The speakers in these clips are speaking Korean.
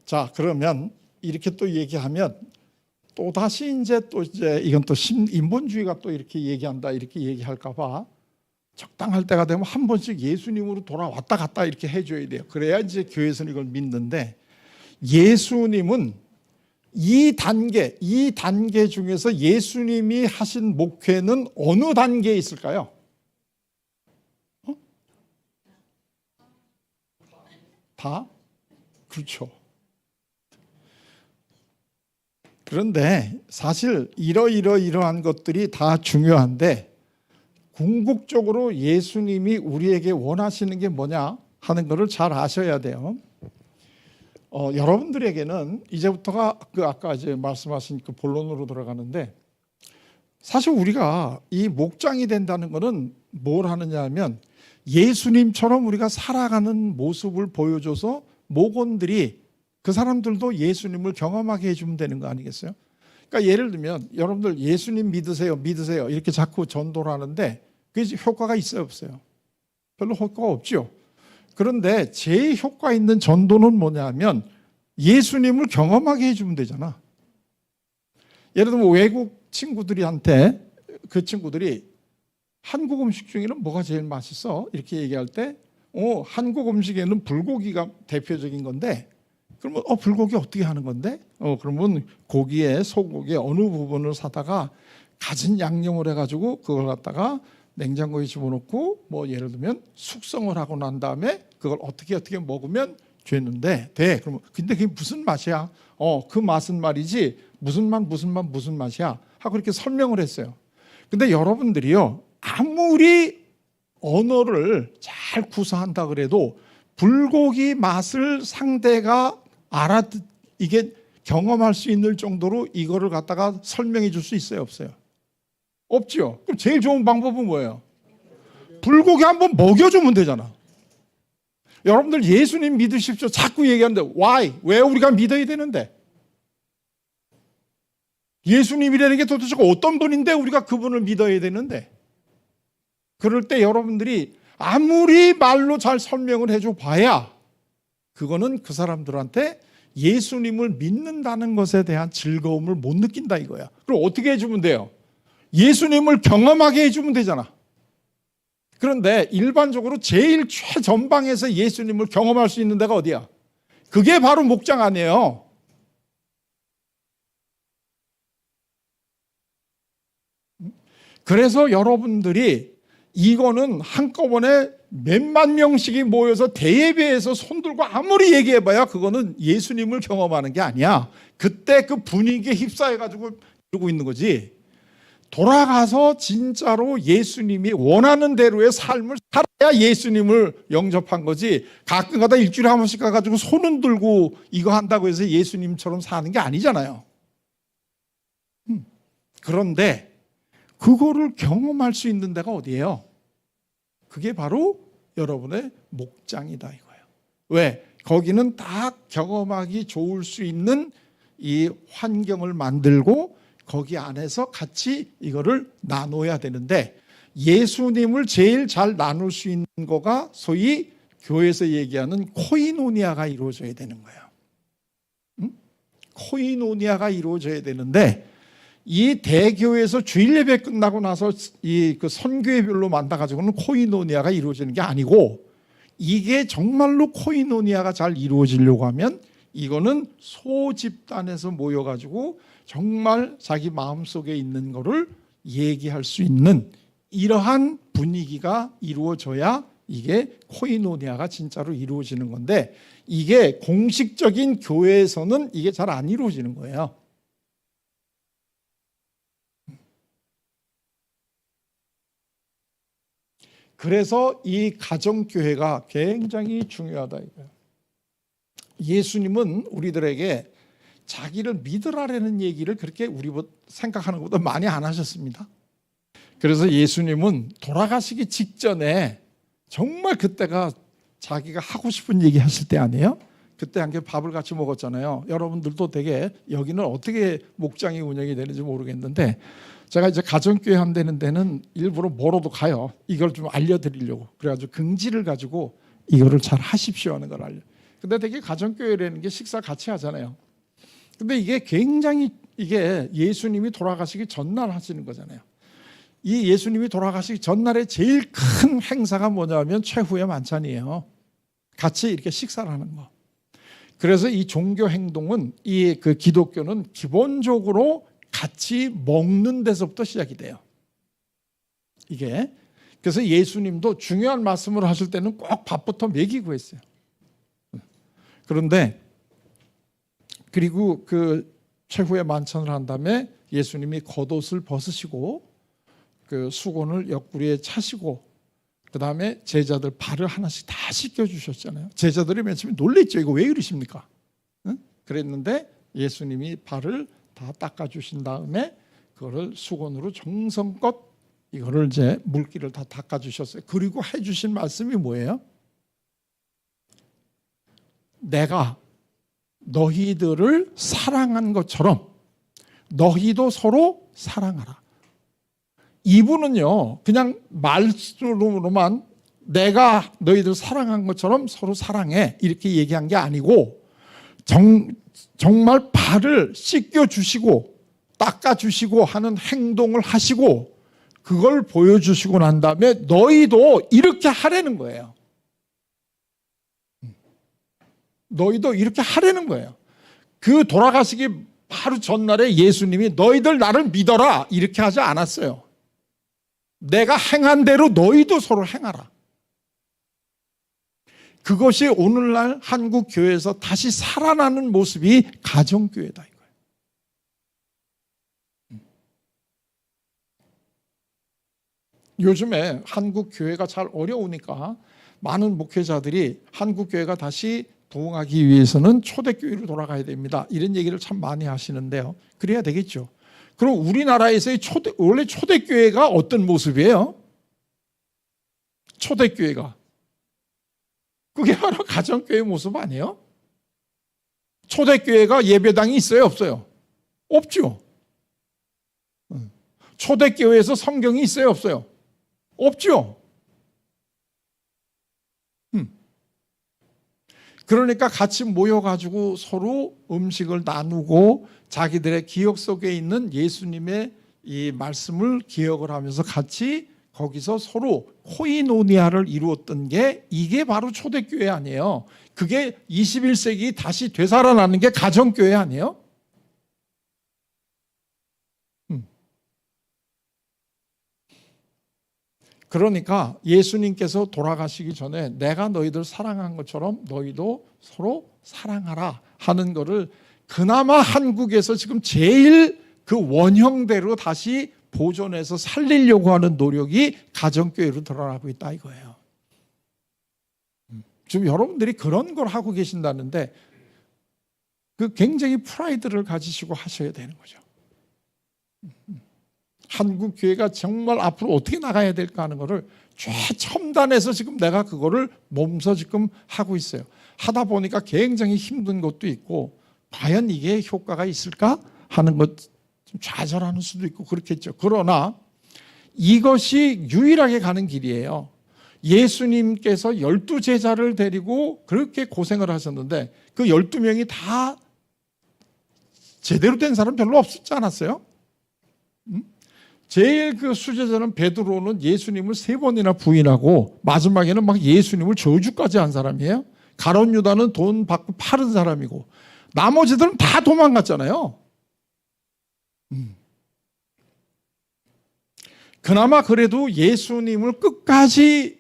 자, 그러면 이렇게 또 얘기하면 또 다시 이제 이건 또 인본주의가 또 이렇게 얘기한다 이렇게 얘기할까봐 적당할 때가 되면 한 번씩 예수님으로 돌아왔다 갔다 이렇게 해줘야 돼요. 그래야 이제 교회에서는 이걸 믿는데, 예수님은 이 단계 중에서 예수님이 하신 목회는 어느 단계에 있을까요? 다? 그렇죠. 그런데 사실 이러한 것들이 다 중요한데, 궁극적으로 예수님이 우리에게 원하시는 게 뭐냐 하는 것을 잘 아셔야 돼요. 여러분들에게는 이제부터가 아까 이제 말씀하신 그 본론으로 들어가는데, 사실 우리가 이 목장이 된다는 것은 뭘 하느냐 하면, 예수님처럼 우리가 살아가는 모습을 보여줘서 목원들이, 그 사람들도 예수님을 경험하게 해주면 되는 거 아니겠어요? 그러니까 예를 들면 여러분들 예수님 믿으세요 이렇게 자꾸 전도를 하는데 그게 효과가 있어요 없어요? 별로 효과가 없죠. 그런데 제일 효과 있는 전도는 뭐냐면 예수님을 경험하게 해주면 되잖아. 예를 들면 외국 친구들한테 그 친구들이 한국 음식 중에는 뭐가 제일 맛있어? 이렇게 얘기할 때 한국 음식에는 불고기가 대표적인 건데, 그러면 불고기 어떻게 하는 건데? 그러면 고기에 소고기에 어느 부분을 사다가 갖은 양념을 해가지고 그걸 갖다가 냉장고에 집어넣고 뭐 예를 들면 숙성을 하고 난 다음에 그걸 어떻게 먹으면 되는데 돼. 그러면 근데 그게 무슨 맛이야? 그 맛은 말이지 무슨 맛이야? 하고 이렇게 설명을 했어요. 근데 여러분들이요, 아무리 언어를 잘 구사한다 그래도 불고기 맛을 상대가 이게 경험할 수 있는 정도로 이거를 갖다가 설명해 줄 수 있어요 없어요? 없죠. 그럼 제일 좋은 방법은 뭐예요? 불고기 한번 먹여주면 되잖아. 여러분들 예수님 믿으십시오 자꾸 얘기하는데 why? 왜 우리가 믿어야 되는데? 예수님이라는 게 도대체 어떤 분인데 우리가 그분을 믿어야 되는데? 그럴 때 여러분들이 아무리 말로 잘 설명을 해줘 봐야 그거는 그 사람들한테 예수님을 믿는다는 것에 대한 즐거움을 못 느낀다 이거야. 그럼 어떻게 해주면 돼요? 예수님을 경험하게 해주면 되잖아. 그런데 일반적으로 제일 최전방에서 예수님을 경험할 수 있는 데가 어디야? 그게 바로 목장 아니에요. 그래서 여러분들이 이거는 한꺼번에 몇만 명씩이 모여서 대예배에서 손들고 아무리 얘기해봐야 그거는 예수님을 경험하는 게 아니야. 그때 그 분위기에 휩싸여가지고 이러고 있는 거지. 돌아가서 진짜로 예수님이 원하는 대로의 삶을 살아야 예수님을 영접한 거지. 가끔 가다 일주일에 한 번씩 가가지고 손은 들고 이거 한다고 해서 예수님처럼 사는 게 아니잖아요. 그런데 그거를 경험할 수 있는 데가 어디예요? 그게 바로 여러분의 목장이다 이거예요. 왜? 거기는 다 경험하기 좋을 수 있는 이 환경을 만들고 거기 안에서 같이 이거를 나눠야 되는데, 예수님을 제일 잘 나눌 수 있는 거가 소위 교회에서 얘기하는 코이노니아가 이루어져야 되는 거예요. 코이노니아가 이루어져야 되는데, 이 대교회에서 주일 예배 끝나고 나서 그 선교회별로 만나가지고는 코이노니아가 이루어지는 게 아니고, 이게 정말로 코이노니아가 잘 이루어지려고 하면 이거는 소집단에서 모여가지고 정말 자기 마음속에 있는 거를 얘기할 수 있는 이러한 분위기가 이루어져야 이게 코이노니아가 진짜로 이루어지는 건데, 이게 공식적인 교회에서는 이게 잘 안 이루어지는 거예요. 그래서 이 가정교회가 굉장히 중요하다 이거예요. 예수님은 우리들에게 자기를 믿으라라는 얘기를 그렇게 우리 생각하는 것보다 많이 안 하셨습니다. 그래서 예수님은 돌아가시기 직전에 정말 그때가 자기가 하고 싶은 얘기 하실 때 아니에요? 그때 함께 밥을 같이 먹었잖아요. 여러분들도 되게 여기는 어떻게 목장이 운영이 되는지 모르겠는데, 제가 이제 가정교회 한다는 데는 일부러 멀어도 가요. 이걸 좀 알려드리려고. 그래가지고 긍지를 가지고 이거를 잘 하십시오 하는 걸 알려. 근데 되게 가정교회라는 게 식사 같이 하잖아요. 근데 이게 굉장히 이게 예수님이 돌아가시기 전날 하시는 거잖아요. 이 예수님이 돌아가시기 전날에 제일 큰 행사가 뭐냐면 최후의 만찬이에요. 같이 이렇게 식사를 하는 거. 그래서 이 종교 행동은 이 그 기독교는 기본적으로 같이 먹는 데서부터 시작이 돼요. 이게 그래서 예수님도 중요한 말씀을 하실 때는 꼭 밥부터 먹이고 했어요. 그런데 그리고 그 최후의 만찬을 한 다음에 예수님이 겉옷을 벗으시고 그 수건을 옆구리에 차시고 그 다음에 제자들 발을 하나씩 다 씻겨주셨잖아요. 제자들이 맨 처음에 놀랬죠. 이거 왜 이러십니까? 응? 그랬는데 예수님이 발을 다 닦아주신 다음에 그거를 수건으로 정성껏 이거를 이제 물기를 다 닦아주셨어요. 그리고 해주신 말씀이 뭐예요? 내가 너희들을 사랑한 것처럼 너희도 서로 사랑하라. 이분은요 그냥 말로만 내가 너희들 사랑한 것처럼 서로 사랑해 이렇게 얘기한 게 아니고 정말 발을 씻겨주시고 닦아주시고 하는 행동을 하시고 그걸 보여주시고 난 다음에 너희도 이렇게 하라는 거예요. 너희도 이렇게 하라는 거예요. 그 돌아가시기 바로 전날에 예수님이 너희들 나를 믿어라 이렇게 하지 않았어요. 내가 행한 대로 너희도 서로 행하라. 그것이 오늘날 한국 교회에서 다시 살아나는 모습이 가정교회다 이거예요. 요즘에 한국 교회가 잘 어려우니까 많은 목회자들이 한국 교회가 다시 부흥하기 위해서는 초대교회로 돌아가야 됩니다. 이런 얘기를 참 많이 하시는데요. 그래야 되겠죠. 그럼 우리나라에서의 원래 초대교회가 어떤 모습이에요? 초대교회가. 그게 바로 가정교회 모습 아니에요? 초대교회가 예배당이 있어요? 없어요? 없죠. 초대교회에서 성경이 있어요? 없어요? 없죠. 그러니까 같이 모여가지고 서로 음식을 나누고 자기들의 기억 속에 있는 예수님의 이 말씀을 기억을 하면서 같이 거기서 서로 코이노니아를 이루었던 게 이게 바로 초대교회 아니에요. 그게 21세기 다시 되살아나는 게 가정교회 아니에요? 그러니까 예수님께서 돌아가시기 전에 내가 너희들 사랑한 것처럼 너희도 서로 사랑하라 하는 거를 그나마 한국에서 지금 제일 그 원형대로 다시 보존해서 살리려고 하는 노력이 가정교회로 드러나고 있다 이거예요. 지금 여러분들이 그런 걸 하고 계신다는데 그 굉장히 프라이드를 가지시고 하셔야 되는 거죠. 한국 교회가 정말 앞으로 어떻게 나가야 될까 하는 거를 최첨단에서 지금 내가 그거를 몸소 지금 하고 있어요. 하다 보니까 굉장히 힘든 것도 있고 과연 이게 효과가 있을까 하는 것 좀 좌절하는 수도 있고 그렇겠죠. 그러나 이것이 유일하게 가는 길이에요. 예수님께서 12제자를 데리고 그렇게 고생을 하셨는데 그 12명이 다 제대로 된 사람 별로 없었지 않았어요? 제일 그 수제자는 베드로는 예수님을 3번이나 부인하고 마지막에는 막 예수님을 저주까지 한 사람이에요. 가룟 유다는 돈 받고 팔은 사람이고 나머지들은 다 도망갔잖아요. 그나마 그래도 예수님을 끝까지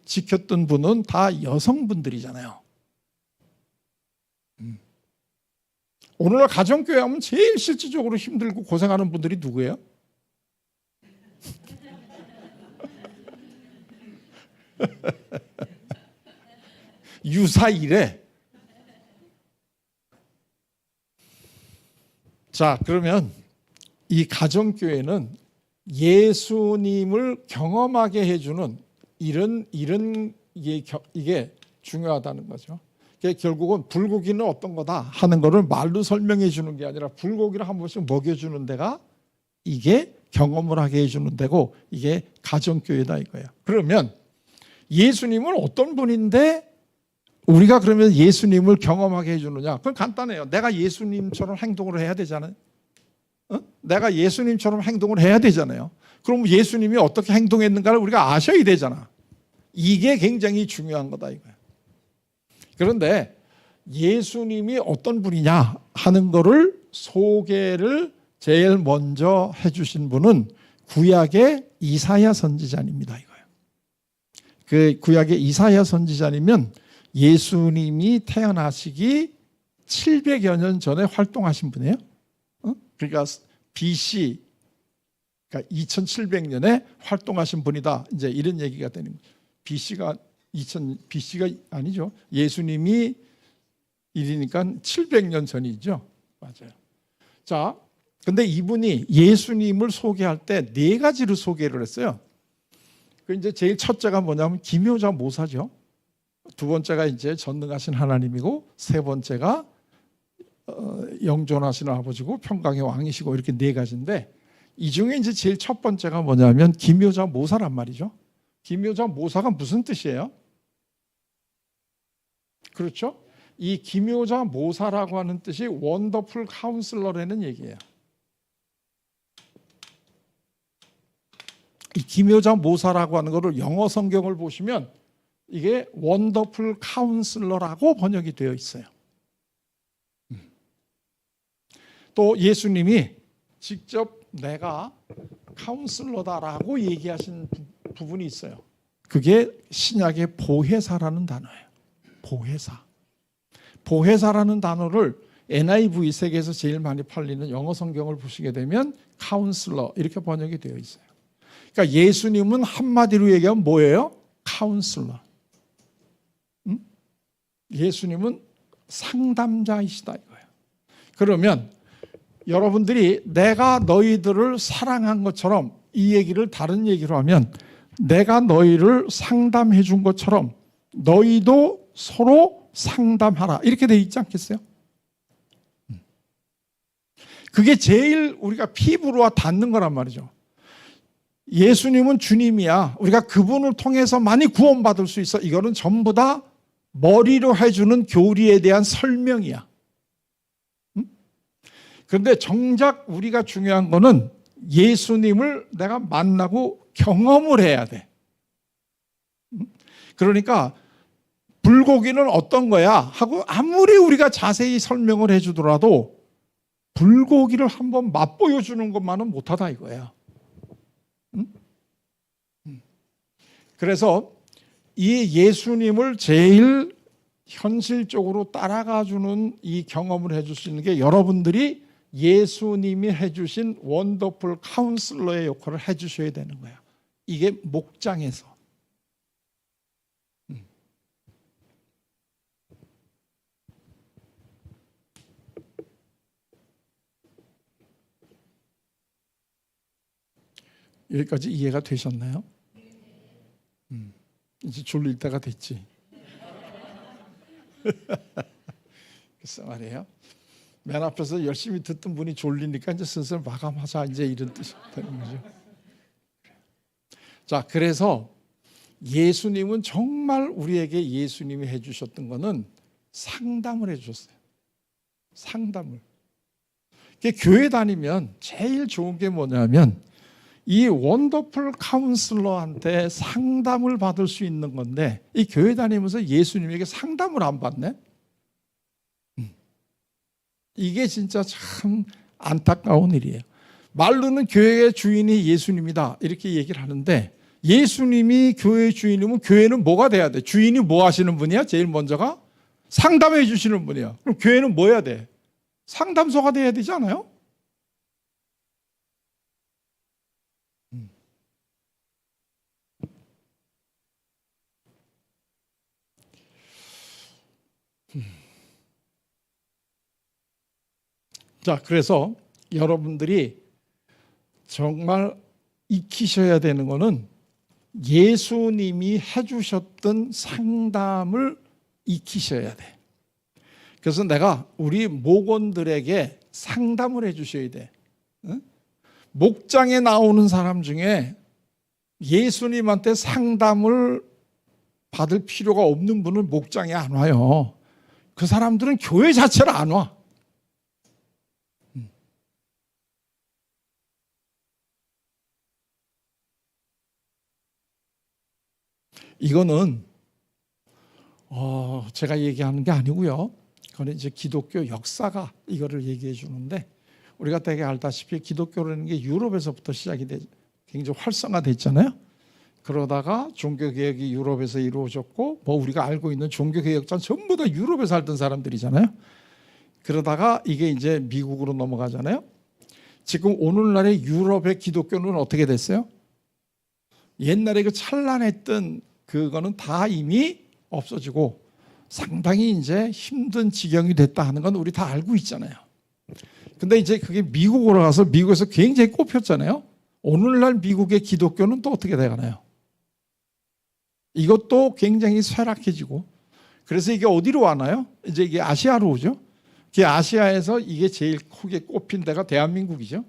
지켰던 분은 다 여성분들이잖아요. 오늘날 가정교회 하면 제일 실질적으로 힘들고 고생하는 분들이 누구예요? 유사일에. 자, 그러면 이 가정교회는 예수님을 경험하게 해주는 이런 이게 중요하다는 거죠. 결국은 불고기는 어떤 거다 하는 거를 말로 설명해 주는 게 아니라 불고기를 한 번씩 먹여주는 데가 이게 경험을 하게 해주는 데고 이게 가정교회다 이거예요. 그러면 예수님은 어떤 분인데 우리가 그러면 예수님을 경험하게 해주느냐? 그건 간단해요. 내가 예수님처럼 행동을 해야 되잖아요. 내가 예수님처럼 행동을 해야 되잖아요. 그럼 예수님이 어떻게 행동했는가를 우리가 아셔야 되잖아. 이게 굉장히 중요한 거다 이거야. 그런데 예수님이 어떤 분이냐 하는 거를 소개를 제일 먼저 해주신 분은 구약의 이사야 선지자입니다. 이거예요. 그 구약의 이사야 선지자님은 예수님이 태어나시기 700여 년 전에 활동하신 분이에요. 그러니까 BC, 그러니까 2700년에 활동하신 분이다. 이제 이런 얘기가 되는 거예요. BC가 아니죠. 예수님이 이러니까 700년 전이죠. 맞아요. 자, 근데 이분이 예수님을 소개할 때 네 가지로 소개를 했어요. 그 이제 제일 첫째가 뭐냐면 기묘자 모사죠. 두 번째가 이제 전능하신 하나님이고, 세 번째가 영존하시는 아버지고 평강의 왕이시고, 이렇게 네 가지인데, 이 중에 이제 제일 첫 번째가 뭐냐면 기묘자 모사란 말이죠. 기묘자 모사가 무슨 뜻이에요? 그렇죠? 이 기묘자 모사라고 하는 뜻이 원더풀 카운슬러라는 얘기예요. 이 기묘자 모사라고 하는 것을 영어 성경을 보시면 이게 원더풀 카운슬러라고 번역이 되어 있어요. 또 예수님이 직접 내가 카운슬러다라고 얘기하신 부분이 있어요. 그게 신약의 보혜사라는 단어예요. 보혜사. 보혜사라는 단어를 NIV 세계에서 제일 많이 팔리는 영어 성경을 보시게 되면 카운슬러 이렇게 번역이 되어 있어요. 그러니까 예수님은 한마디로 얘기하면 뭐예요? 카운슬러. 예수님은 상담자이시다 이거예요. 그러면 여러분들이 내가 너희들을 사랑한 것처럼, 이 얘기를 다른 얘기로 하면 내가 너희를 상담해 준 것처럼 너희도 서로 상담하라, 이렇게 돼 있지 않겠어요? 그게 제일 우리가 피부로 닿는 거란 말이죠. 예수님은 주님이야. 우리가 그분을 통해서 많이 구원받을 수 있어. 이거는 전부 다 머리로 해주는 교리에 대한 설명이야. 그런데 정작 우리가 중요한 거는 예수님을 내가 만나고 경험을 해야 돼. 그러니까 불고기는 어떤 거야 하고 아무리 우리가 자세히 설명을 해주더라도 불고기를 한번 맛보여 주는 것만은 못하다 이거예요. 그래서 이 예수님을 제일 현실적으로 따라가 주는 이 경험을 해줄 수 있는 게 여러분들이 예수님이 해주신 원더풀 카운슬러의 역할을 해주셔야 되는 거야. 이게 목장에서. 여기까지 이해가 되셨나요? 이제 졸릴 때가 됐지. 글쎄 말이에요. 맨 앞에서 열심히 듣던 분이 졸리니까 이제 슬슬 마감하자, 이제 이런 뜻이 되는 거죠. 자, 그래서 예수님은 정말 우리에게 예수님이 해주셨던 거는 상담을 해주셨어요. 상담을. 교회 다니면 제일 좋은 게 뭐냐면 이 원더풀 카운슬러한테 상담을 받을 수 있는 건데, 이 교회 다니면서 예수님에게 상담을 안 받네? 이게 진짜 참 안타까운 일이에요. 말로는 교회의 주인이 예수님이다 이렇게 얘기를 하는데, 예수님이 교회의 주인이면 교회는 뭐가 돼야 돼? 주인이 뭐 하시는 분이야? 제일 먼저가 상담해 주시는 분이야. 그럼 교회는 뭐 해야 돼? 상담소가 돼야 되지 않아요? 자, 그래서 여러분들이 정말 익히셔야 되는 거는 예수님이 해주셨던 상담을 익히셔야 돼. 그래서 내가 우리 목원들에게 상담을 해주셔야 돼. 목장에 나오는 사람 중에 예수님한테 상담을 받을 필요가 없는 분은 목장에 안 와요. 그 사람들은 교회 자체를 안 와. 이거는 제가 얘기하는 게 아니고요. 그건 이제 기독교 역사가 이거를 얘기해 주는데, 우리가 되게 알다시피 기독교라는 게 유럽에서부터 시작이 굉장히 활성화됐잖아요. 그러다가 종교개혁이 유럽에서 이루어졌고, 뭐 우리가 알고 있는 종교개혁자는 전부 다 유럽에 살던 사람들이잖아요. 그러다가 이게 이제 미국으로 넘어가잖아요. 지금 오늘날의 유럽의 기독교는 어떻게 됐어요? 옛날에 그 찬란했던 그거는 다 이미 없어지고 상당히 이제 힘든 지경이 됐다 하는 건 우리 다 알고 있잖아요. 근데 이제 그게 미국으로 가서 미국에서 굉장히 꼽혔잖아요. 오늘날 미국의 기독교는 또 어떻게 돼가나요? 이것도 굉장히 쇠락해지고, 그래서 이게 어디로 와나요? 이제 이게 아시아로 오죠. 그 아시아에서 이게 제일 크게 꼽힌 데가 대한민국이죠.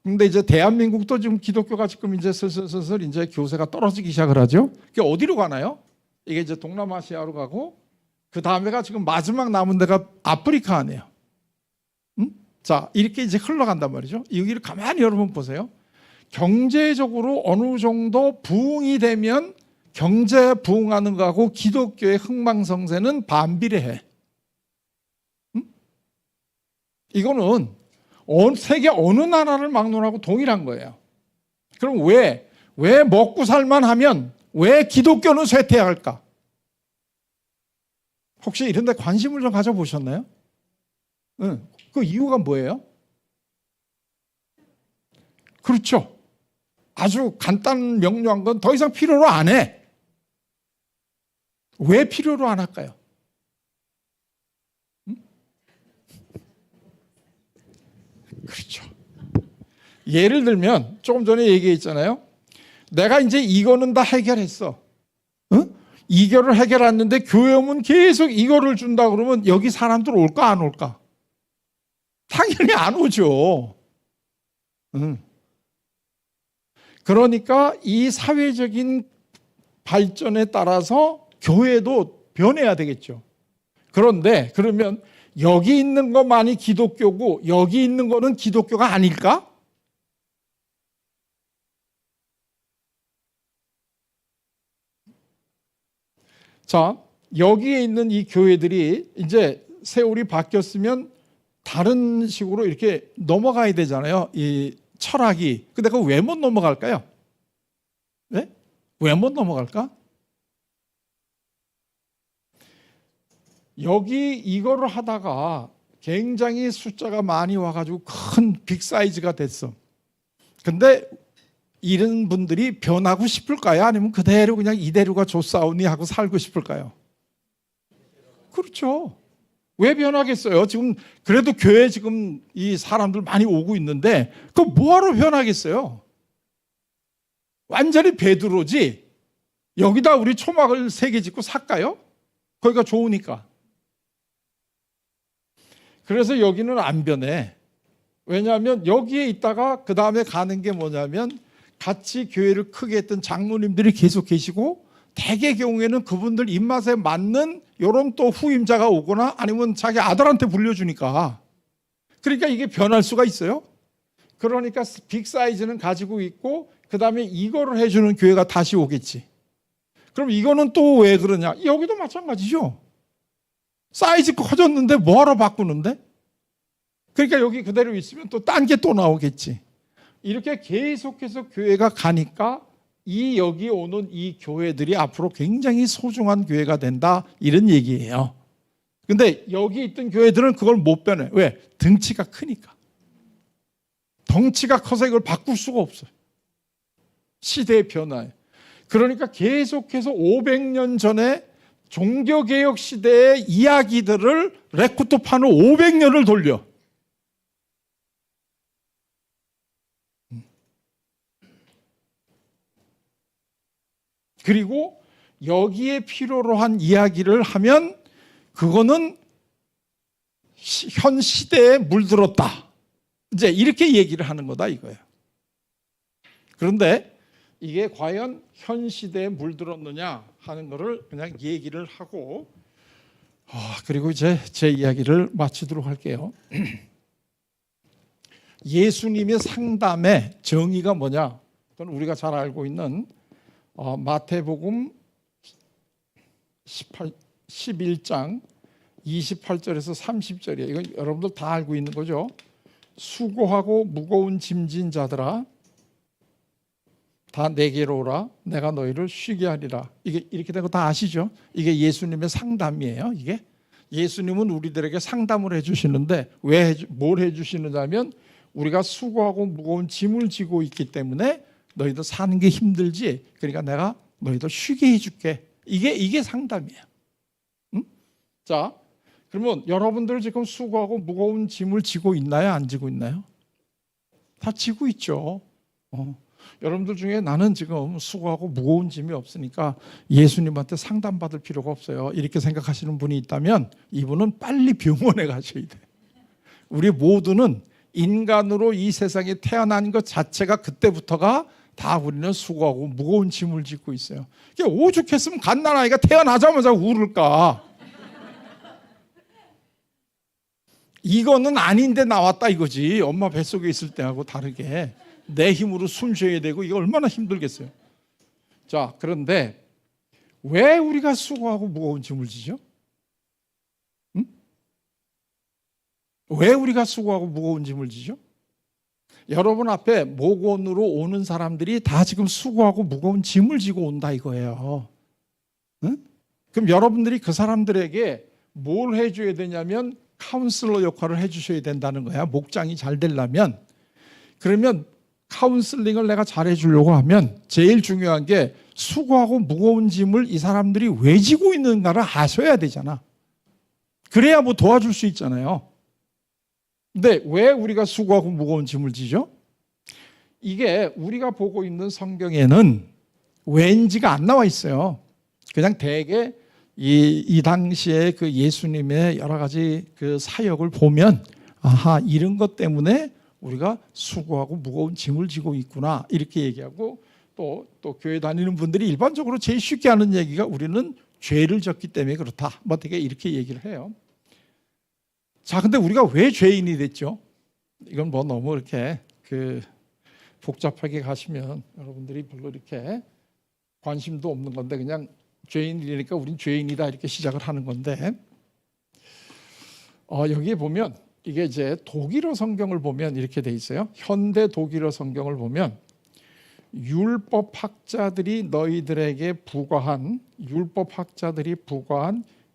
근데 이제 대한민국도 지금 기독교가 지금 이제 슬슬 이제 교세가 떨어지기 시작을 하죠. 그게 어디로 가나요? 이게 이제 동남아시아로 가고, 그 다음에가 지금 마지막 남은 데가 아프리카 아니에요. 자, 이렇게 이제 흘러간단 말이죠. 여기를 가만히 여러분 보세요. 경제적으로 어느 정도 부흥이 되면 경제 부흥하는 거하고 기독교의 흥망성쇠는 반비례해. 이거는 세계 어느 나라를 막론하고 동일한 거예요. 그럼 왜 먹고 살만 하면 왜 기독교는 쇠퇴할까? 혹시 이런 데 관심을 좀 가져보셨나요? 그 이유가 뭐예요? 그렇죠. 아주 간단 명료한 건 더 이상 필요로 안 해. 왜 필요로 안 할까요? 그렇죠. 예를 들면 조금 전에 얘기했잖아요. 내가 이제 이거는 다 해결했어. 이거를 해결했는데 교회 오면 계속 이거를 준다 그러면 여기 사람들 올까 안 올까? 당연히 안 오죠. 그러니까 이 사회적인 발전에 따라서 교회도 변해야 되겠죠. 그런데 그러면 여기 있는 것만이 기독교고 여기 있는 거는 기독교가 아닐까? 자, 여기에 있는 이 교회들이 이제 세월이 바뀌었으면 다른 식으로 이렇게 넘어가야 되잖아요. 이 철학이. 근데 그거 왜 못 넘어갈까요? 네? 왜 못 넘어갈까? 여기 이거를 하다가 굉장히 숫자가 많이 와가지고 큰 빅사이즈가 됐어. 근데 이런 분들이 변하고 싶을까요? 아니면 그대로 그냥 이대로가 좋사오니 하고 살고 싶을까요? 그렇죠. 왜 변하겠어요? 지금 그래도 교회 지금 이 사람들 많이 오고 있는데 그 뭐하러 변하겠어요? 완전히 베드로지. 여기다 우리 초막을 3개 짓고 살까요? 거기가 좋으니까. 그래서 여기는 안 변해. 왜냐하면 여기에 있다가 그 다음에 가는 게 뭐냐면 같이 교회를 크게 했던 장로님들이 계속 계시고 대개 경우에는 그분들 입맛에 맞는 이런 또 후임자가 오거나 아니면 자기 아들한테 불려주니까. 그러니까 이게 변할 수가 있어요. 그러니까 빅 사이즈는 가지고 있고 그 다음에 이거를 해주는 교회가 다시 오겠지. 그럼 이거는 또 왜 그러냐? 여기도 마찬가지죠. 사이즈 커졌는데 뭐하러 바꾸는데? 그러니까 여기 그대로 있으면 또 딴 게 또 나오겠지. 이렇게 계속해서 교회가 가니까 이 여기 오는 이 교회들이 앞으로 굉장히 소중한 교회가 된다 이런 얘기예요. 근데 여기 있던 교회들은 그걸 못 변해. 왜? 덩치가 크니까. 덩치가 커서 이걸 바꿀 수가 없어요. 시대의 변화에. 그러니까 계속해서 500년 전에 종교개혁 시대의 이야기들을 레쿠토판을 500년을 돌려. 그리고 여기에 필요로 한 이야기를 하면 그거는 현 시대에 물들었다. 이제 이렇게 얘기를 하는 거다 이거예요. 그런데 이게 과연 현 시대에 물들었느냐 하는 것을 그냥 얘기를 하고 그리고 이제 제 이야기를 마치도록 할게요. 예수님의 상담의 정의가 뭐냐? 그건 우리가 잘 알고 있는 마태복음 11장 28절에서 30절이에요. 이건 여러분들 다 알고 있는 거죠. 수고하고 무거운 짐진 자들아 다 내게로 오라 내가 너희를 쉬게 하리라. 이게 이렇게 된 거 다 아시죠? 이게 예수님의 상담이에요. 이게 예수님은 우리들에게 상담을 해주시는데 뭘 해주시느냐면 우리가 수고하고 무거운 짐을 지고 있기 때문에 너희들 사는 게 힘들지. 그러니까 내가 너희들 쉬게 해줄게. 이게 상담이에요. 응? 자, 그러면 여러분들 지금 수고하고 무거운 짐을 지고 있나요? 안 지고 있나요? 다 지고 있죠. 여러분들 중에 나는 지금 수고하고 무거운 짐이 없으니까 예수님한테 상담받을 필요가 없어요. 이렇게 생각하시는 분이 있다면 이분은 빨리 병원에 가셔야 돼. 우리 모두는 인간으로 이 세상에 태어난 것 자체가 그때부터가 다 우리는 수고하고 무거운 짐을 짓고 있어요. 오죽했으면 갓난아이가 태어나자마자 울을까? 이거는 아닌데 나왔다 이거지. 엄마 뱃속에 있을 때하고 다르게 내 힘으로 숨 쉬어야 되고 이거 얼마나 힘들겠어요. 자, 그런데 왜 우리가 수고하고 무거운 짐을 지죠? 응? 왜 우리가 수고하고 무거운 짐을 지죠? 여러분 앞에 목원으로 오는 사람들이 다 지금 수고하고 무거운 짐을 지고 온다 이거예요. 응? 그럼 여러분들이 그 사람들에게 뭘 해줘야 되냐면 카운슬러 역할을 해주셔야 된다는 거야. 목장이 잘 되려면. 그러면 카운슬링을 내가 잘 해주려고 하면 제일 중요한 게 수고하고 무거운 짐을 이 사람들이 왜 지고 있는가를 아셔야 되잖아. 그래야 뭐 도와줄 수 있잖아요. 근데 왜 우리가 수고하고 무거운 짐을 지죠? 이게 우리가 보고 있는 성경에는 왠지가 안 나와 있어요. 그냥 대개 이 당시에 그 예수님의 여러 가지 그 사역을 보면 아하 이런 것 때문에 우리가 수고하고 무거운 짐을 지고 있구나 이렇게 얘기하고 또 교회 다니는 분들이 일반적으로 제일 쉽게 하는 얘기가 우리는 죄를 졌기 때문에 그렇다 뭐 되게 이렇게 얘기를 해요. 자, 근데 우리가 왜 죄인이 됐죠? 이건 뭐 너무 이렇게 복잡하게 가시면 여러분들이 별로 이렇게 관심도 없는 건데 그냥 죄인이니까 우린 죄인이다 이렇게 시작을 하는 건데 여기에 보면 이게 이제 독일어 성경을 보면 이렇게 돼 있어요. 현대 독일어 성경을 보면 율법학자들이 부과한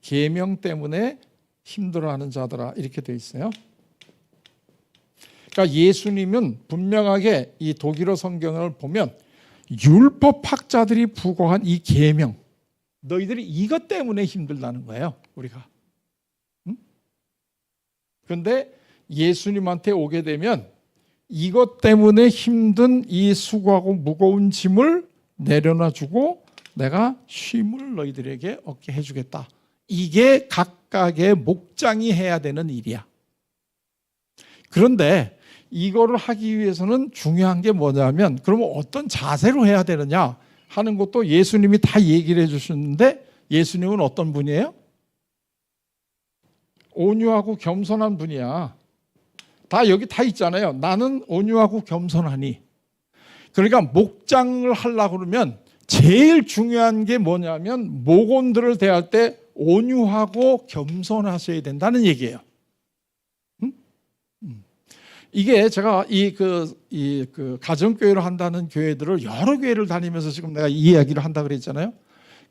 계명 때문에 힘들어하는 자들아 이렇게 돼 있어요. 그러니까 예수님은 분명하게 이 독일어 성경을 보면 율법학자들이 부과한 이 계명 너희들이 이것 때문에 힘들다는 거예요. 우리가. 그런데 예수님한테 오게 되면 이것 때문에 힘든 이 수고하고 무거운 짐을 내려놔주고 내가 쉼을 너희들에게 얻게 해주겠다. 이게 각각의 목장이 해야 되는 일이야. 그런데 이거를 하기 위해서는 중요한 게 뭐냐면 그러면 어떤 자세로 해야 되느냐 하는 것도 예수님이 다 얘기를 해주셨는데 예수님은 어떤 분이에요? 온유하고 겸손한 분이야. 다 여기 다 있잖아요. 나는 온유하고 겸손하니. 그러니까 목장을 하려고 그러면 제일 중요한 게 뭐냐면 목원들을 대할 때 온유하고 겸손하셔야 된다는 얘기예요. 이게 제가 이 가정교회를 한다는 교회들을 여러 교회를 다니면서 지금 내가 이 이야기를 한다 그랬잖아요.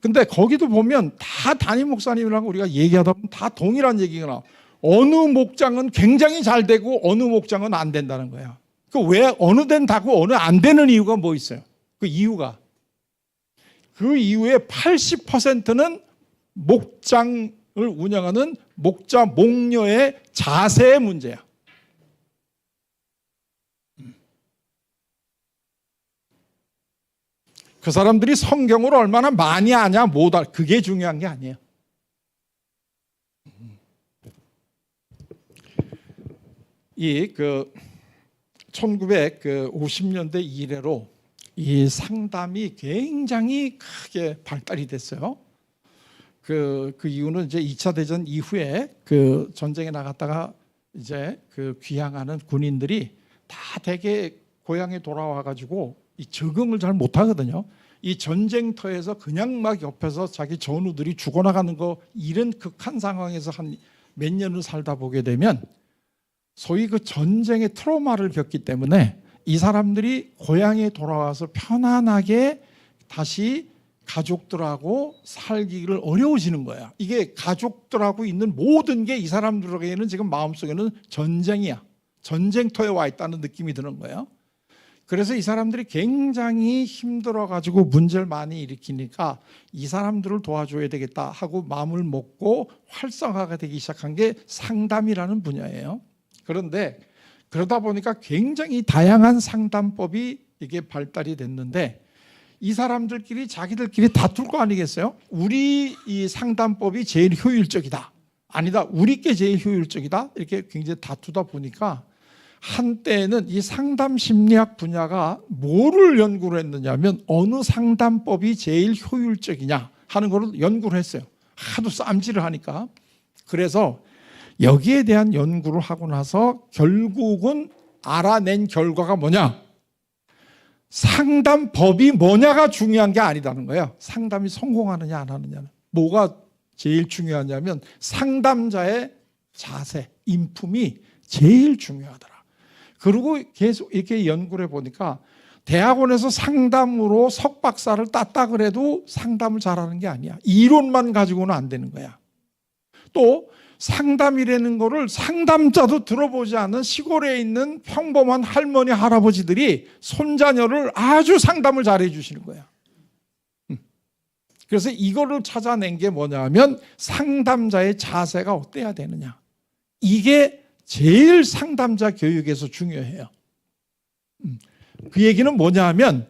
근데 거기도 보면 다 담임 목사님이랑 우리가 얘기하다 보면 다 동일한 얘기가 나와. 어느 목장은 굉장히 잘 되고 어느 목장은 안 된다는 거야. 그 왜 어느 된다고 어느 안 되는 이유가 뭐 있어요? 그 이유가 그 이후에 80%는 목장을 운영하는 목자 목녀의 자세의 문제야. 그 사람들이 성경을 얼마나 많이 아냐 못 알 그게 중요한 게 아니에요. 이 1950년대 이래로 이 상담이 굉장히 크게 발달이 됐어요. 그 이유는 이제 2차 대전 이후에 그 전쟁에 나갔다가 이제 그 귀향하는 군인들이 다 대개 고향에 돌아와 가지고 이 적응을 잘 못하거든요. 이 전쟁터에서 그냥 막 옆에서 자기 전우들이 죽어나가는 거 이런 극한 상황에서 한 몇 년을 살다 보게 되면 소위 그 전쟁의 트라우마를 겪기 때문에 이 사람들이 고향에 돌아와서 편안하게 다시 가족들하고 살기를 어려워지는 거야. 이게 가족들하고 있는 모든 게 이 사람들에게는 지금 마음속에는 전쟁이야. 전쟁터에 와 있다는 느낌이 드는 거예요. 그래서 이 사람들이 굉장히 힘들어가지고 문제를 많이 일으키니까 이 사람들을 도와줘야 되겠다 하고 마음을 먹고 활성화가 되기 시작한 게 상담이라는 분야예요. 그런데 그러다 보니까 굉장히 다양한 상담법이 이게 발달이 됐는데 이 사람들끼리 자기들끼리 다툴 거 아니겠어요? 우리 이 상담법이 제일 효율적이다. 아니다. 우리 게 제일 효율적이다. 이렇게 굉장히 다투다 보니까 한때는 이 상담 심리학 분야가 뭐를 연구를 했느냐면 어느 상담법이 제일 효율적이냐 하는 걸 연구를 했어요. 하도 쌈질을 하니까. 그래서 여기에 대한 연구를 하고 나서 결국은 알아낸 결과가 뭐냐? 상담법이 뭐냐가 중요한 게 아니다는 거예요. 상담이 성공하느냐 안 하느냐는. 뭐가 제일 중요하냐면 상담자의 자세, 인품이 제일 중요하더라. 그리고 계속 이렇게 연구를 해보니까 대학원에서 상담으로 석박사를 땄다 그래도 상담을 잘하는 게 아니야. 이론만 가지고는 안 되는 거야. 또 상담이라는 거를 상담자도 들어보지 않은 시골에 있는 평범한 할머니, 할아버지들이 손자녀를 아주 상담을 잘해 주시는 거야. 그래서 이거를 찾아낸 게 뭐냐면 상담자의 자세가 어때야 되느냐. 이게 제일 상담자 교육에서 중요해요. 그 얘기는 뭐냐 하면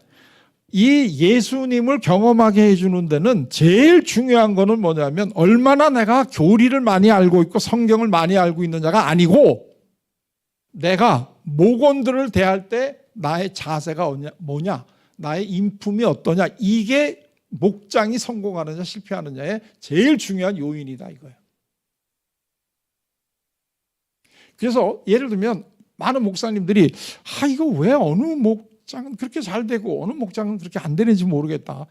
이 예수님을 경험하게 해주는 데는 제일 중요한 거는 뭐냐면 얼마나 내가 교리를 많이 알고 있고 성경을 많이 알고 있느냐가 아니고 내가 목원들을 대할 때 나의 자세가 뭐냐, 나의 인품이 어떠냐, 이게 목장이 성공하느냐 실패하느냐의 제일 중요한 요인이다 이거예요. 그래서 예를 들면 많은 목사님들이 이거 왜 어느 목장은 그렇게 잘 되고 어느 목장은 그렇게 안 되는지 모르겠다.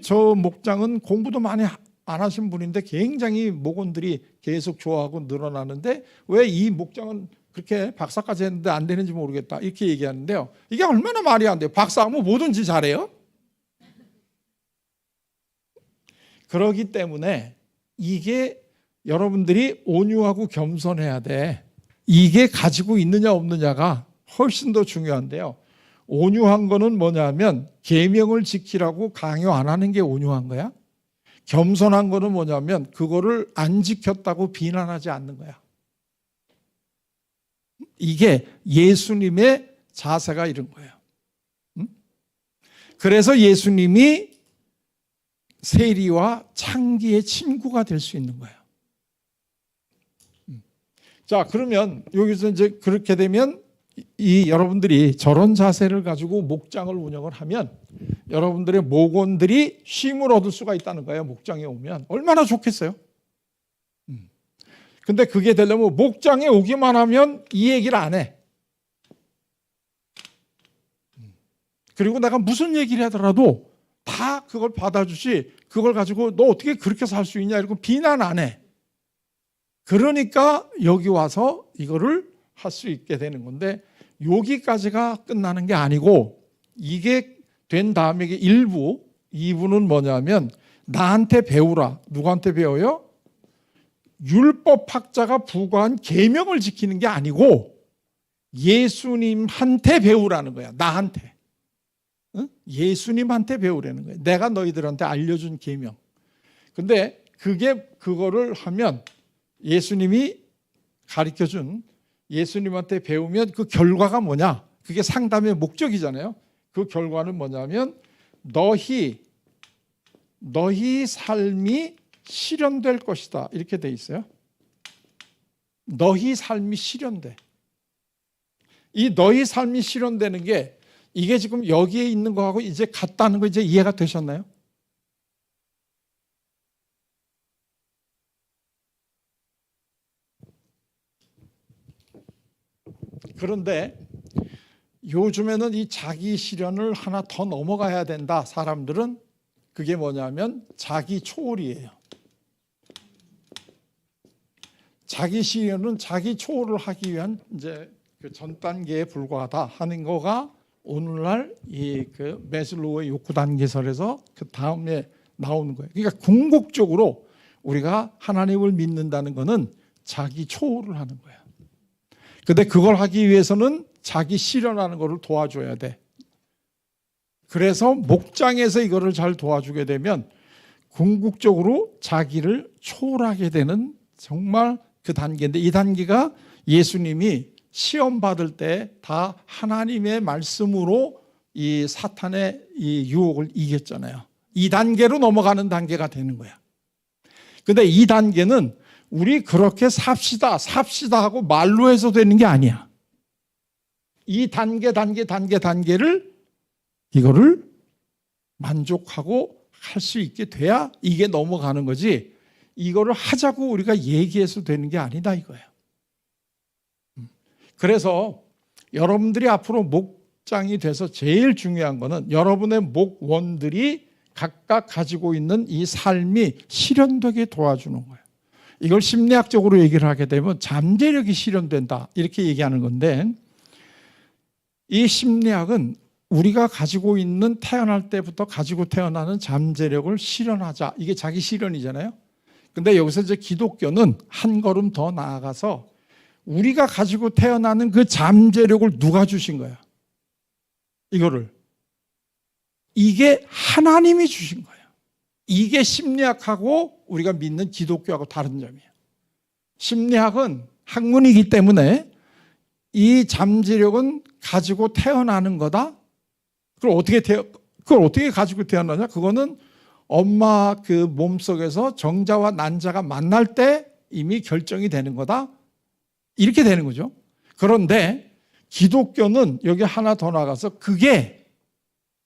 저 목장은 공부도 많이 안 하신 분인데 굉장히 목원들이 계속 좋아하고 늘어나는데 왜 이 목장은 그렇게 박사까지 했는데 안 되는지 모르겠다. 이렇게 얘기하는데요. 이게 얼마나 말이 안 돼요. 박사하면 뭐든지 잘해요. 그렇기 때문에 이게 여러분들이 온유하고 겸손해야 돼. 이게 가지고 있느냐 없느냐가 훨씬 더 중요한데요. 온유한 거는 뭐냐면 계명을 지키라고 강요 안 하는 게 온유한 거야. 겸손한 거는 뭐냐면 그거를 안 지켰다고 비난하지 않는 거야. 이게 예수님의 자세가 이런 거예요. 그래서 예수님이 세리와 창기의 친구가 될 수 있는 거예요. 자, 그러면 여기서 이제 그렇게 되면 이 여러분들이 저런 자세를 가지고 목장을 운영을 하면 여러분들의 목원들이 쉼을 얻을 수가 있다는 거예요. 목장에 오면 얼마나 좋겠어요. 근데 그게 되려면 목장에 오기만 하면 이 얘기를 안 해. 그리고 내가 무슨 얘기를 하더라도 다 그걸 받아주지 그걸 가지고 너 어떻게 그렇게 살 수 있냐 이러고 비난 안 해. 그러니까 여기 와서 이거를 할 수 있게 되는 건데 여기까지가 끝나는 게 아니고 이게 된 다음에 이게 1부, 2부는 뭐냐면 나한테 배우라. 누구한테 배워요? 율법학자가 부과한 계명을 지키는 게 아니고 예수님한테 배우라는 거야. 나한테. 응? 예수님한테 배우라는 거야. 내가 너희들한테 알려준 계명. 근데 그거를 하면 예수님이 가르쳐준 예수님한테 배우면 그 결과가 뭐냐? 그게 상담의 목적이잖아요. 그 결과는 뭐냐면 너희 삶이 실현될 것이다. 이렇게 돼 있어요. 너희 삶이 실현돼. 이 너희 삶이 실현되는 게 이게 지금 여기에 있는 거하고 이제 같다는 거 이제 이해가 되셨나요? 그런데 요즘에는 이 자기 실현을 하나 더 넘어가야 된다. 사람들은 그게 뭐냐면 자기 초월이에요. 자기 실현은 자기 초월을 하기 위한 이제 그 전 단계에 불과하다 하는 거가 오늘날 이 그 매슬로우의 욕구 단계설에서 그 다음에 나오는 거예요. 그러니까 궁극적으로 우리가 하나님을 믿는다는 거는 자기 초월을 하는 거예요. 근데 그걸 하기 위해서는 자기 실현하는 것을 도와줘야 돼. 그래서 목장에서 이거를 잘 도와주게 되면 궁극적으로 자기를 초월하게 되는 정말 그 단계인데, 이 단계가 예수님이 시험 받을 때 다 하나님의 말씀으로 이 사탄의 이 유혹을 이겼잖아요. 이 단계로 넘어가는 단계가 되는 거야. 근데 이 단계는 우리 그렇게 삽시다 하고 말로 해서 되는 게 아니야. 이 단계를 이거를 만족하고 할 수 있게 돼야 이게 넘어가는 거지, 이거를 하자고 우리가 얘기해서 되는 게 아니다 이거예요. 그래서 여러분들이 앞으로 목장이 돼서 제일 중요한 거는 여러분의 목원들이 각각 가지고 있는 이 삶이 실현되게 도와주는 거예요. 이걸 심리학적으로 얘기를 하게 되면 잠재력이 실현된다 이렇게 얘기하는 건데, 이 심리학은 우리가 가지고 있는 태어날 때부터 가지고 태어나는 잠재력을 실현하자, 이게 자기 실현이잖아요. 근데 여기서 이제 기독교는 한 걸음 더 나아가서 우리가 가지고 태어나는 그 잠재력을 누가 주신 거야? 이게 하나님이 주신 거예요. 이게 심리학하고 우리가 믿는 기독교하고 다른 점이에요. 심리학은 학문이기 때문에 이 잠재력은 가지고 태어나는 거다. 그걸 어떻게 가지고 태어나냐? 그거는 엄마 그 몸속에서 정자와 난자가 만날 때 이미 결정이 되는 거다. 이렇게 되는 거죠. 그런데 기독교는 여기 하나 더 나가서 그게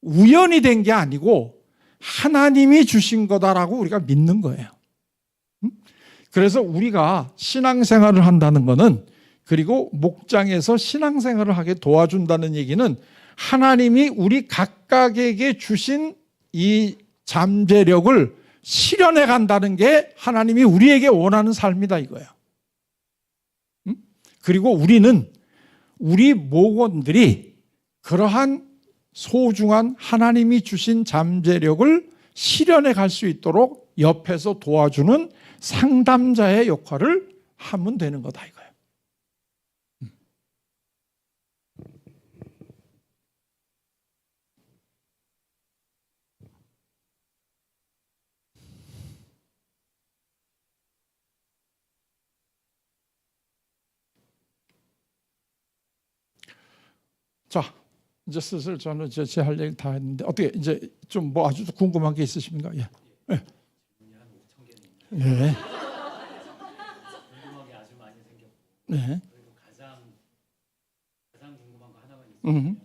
우연이 된 게 아니고 하나님이 주신 거다라고 우리가 믿는 거예요. 그래서 우리가 신앙생활을 한다는 거는, 그리고 목장에서 신앙생활을 하게 도와준다는 얘기는 하나님이 우리 각각에게 주신 이 잠재력을 실현해 간다는 게 하나님이 우리에게 원하는 삶이다 이거예요. 그리고 우리 목원들이 그러한 소중한 하나님이 주신 잠재력을 실현해 갈 수 있도록 옆에서 도와주는 상담자의 역할을 하면 되는 거다 이거예요. 자, 이제 슬슬 저는 제 할 얘기 다 했는데 어떻게 이제 좀 뭐 아주 궁금한 게 있으십니까? 예. 예. 예. 궁금한 게 아주 많이 생겼고, 네. 그리고 가장 궁금한 거 하나만 있으면,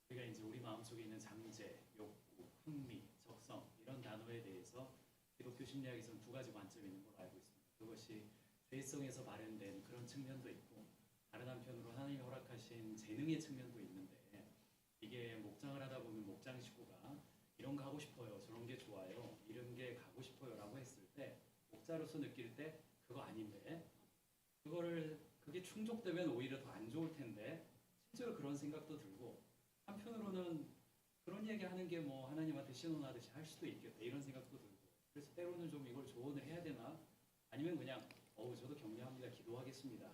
우리가 이제 우리 마음속에 있는 잠재, 욕구, 흥미, 적성 이런 단어에 대해서 기독교 심리학에서는 두 가지 관점이 있는 걸 알고 있습니다. 그것이 죄성에서 발현된 그런 측면도 있고, 다른 한편으로 하나님이 허락하신 재능의 측면도 있는데, 이게 목장을 하다 보면 목장 식구가 이런 거 하고 싶어요, 저런 게 좋아요, 이런 게 가고 싶어요라고 했을 때 목자로서 느낄 때 그거 아닌데, 그게 충족되면 오히려 더 안 좋을 텐데, 실제로 그런 생각도 들고, 한편으로는 그런 얘기하는 게 뭐 하나님한테 신원하듯이 할 수도 있겠다 이런 생각도 들고, 그래서 때로는 좀 이걸 조언을 해야 되나, 아니면 그냥 저도 격려합니다, 기도하겠습니다,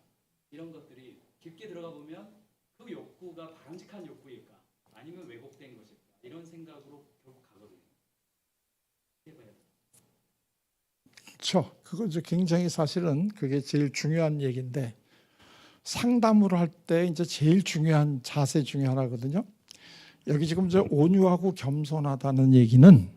이런 것들이 깊게 들어가 보면 그 욕구가 바람직한 욕구일까 아니면 왜곡된 것일까 이런 생각으로 결국 가거든요. 그렇죠. 그거 이제 굉장히 사실은 그게 제일 중요한 얘기인데, 상담을 할 때 이제 제일 중요한 자세 중에 하나거든요. 여기 지금 이제 온유하고 겸손하다는 얘기는,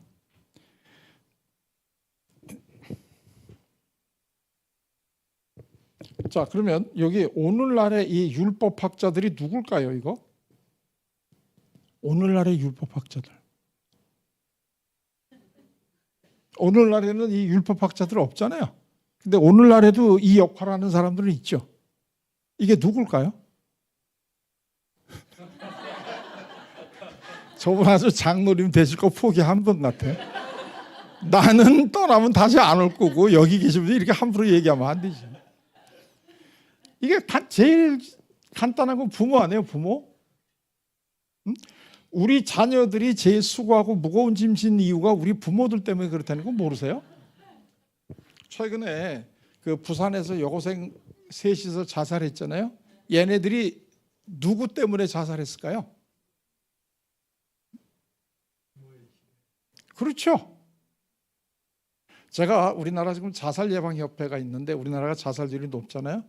자 그러면 여기 오늘날의 이 율법학자들이 누굴까요? 이거 오늘날의 율법학자들. 오늘날에는 이 율법학자들 없잖아요. 근데 오늘날에도 이 역할을 하는 사람들은 있죠. 이게 누굴까요? 저분 아주 장로님 되실 거 포기한 분 같아요. 나는 떠나면 다시 안 올 거고 여기 계신 분이 이렇게 함부로 얘기하면 안 되지. 이게 제일 간단한 건 부모 아니에요, 부모? 응? 우리 자녀들이 제일 수고하고 무거운 짐 진 이유가 우리 부모들 때문에 그렇다는 거 모르세요? 최근에 그 부산에서 여고생 셋이서 자살했잖아요. 얘네들이 누구 때문에 자살했을까요? 그렇죠. 제가 우리나라 지금 자살예방협회가 있는데 우리나라가 자살률이 높잖아요.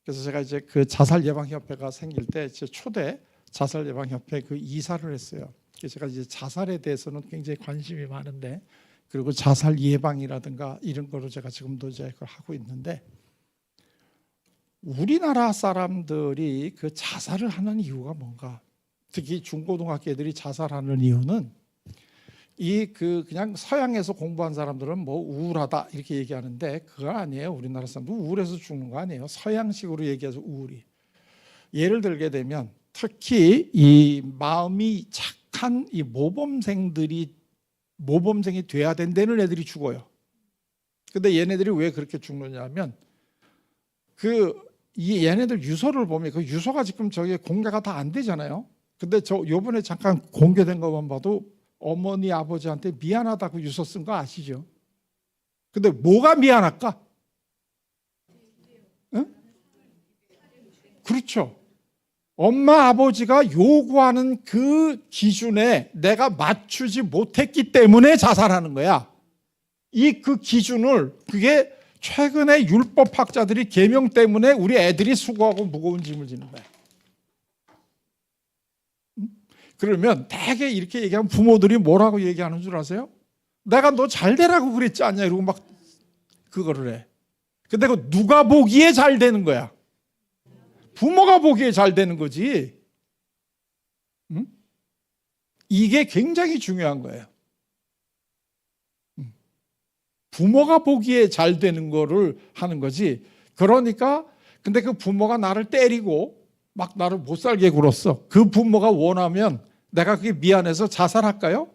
그래서 제가 이제 그 자살예방협회가 생길 때 제 초대 자살예방협회 그 이사를 했어요. 그래서 제가 이제 자살에 대해서는 굉장히 관심이 많은데 그리고 자살 예방이라든가 이런 거로 제가 지금도 이제 그걸 하고 있는데 우리나라 사람들이 그 자살을 하는 이유가 뭔가? 특히 중고등학교 애들이 자살하는 이유는 그냥 서양에서 공부한 사람들은 뭐 우울하다 이렇게 얘기하는데 그거 아니에요. 우리나라 사람도 우울해서 죽는 거 아니에요. 서양식으로 얘기해서 우울이. 예를 들게 되면 특히 이 마음이 착한 이 모범생이 돼야 된다는 애들이 죽어요. 근데 얘네들이 왜 그렇게 죽느냐 하면 얘네들 유서를 보면 그 유서가 지금 저게 공개가 다 안 되잖아요. 근데 저 요번에 잠깐 공개된 것만 봐도 어머니 아버지한테 미안하다고 유서 쓴 거 아시죠? 근데 뭐가 미안할까? 응? 그렇죠. 엄마 아버지가 요구하는 그 기준에 내가 맞추지 못했기 때문에 자살하는 거야. 그 기준을 그게 최근에 율법학자들이 계명 때문에 우리 애들이 수고하고 무거운 짐을 지는 거야. 그러면 대개 이렇게 얘기하면 부모들이 뭐라고 얘기하는 줄 아세요? 내가 너 잘 되라고 그랬지 않냐 이러고 막 그거를 해. 근데 그 누가 보기에 잘 되는 거야? 부모가 보기에 잘 되는 거지. 응? 이게 굉장히 중요한 거예요. 부모가 보기에 잘 되는 거를 하는 거지. 그러니까 근데 그 부모가 나를 때리고 막 나를 못 살게 굴었어. 그 부모가 원하면 내가 그게 미안해서 자살할까요?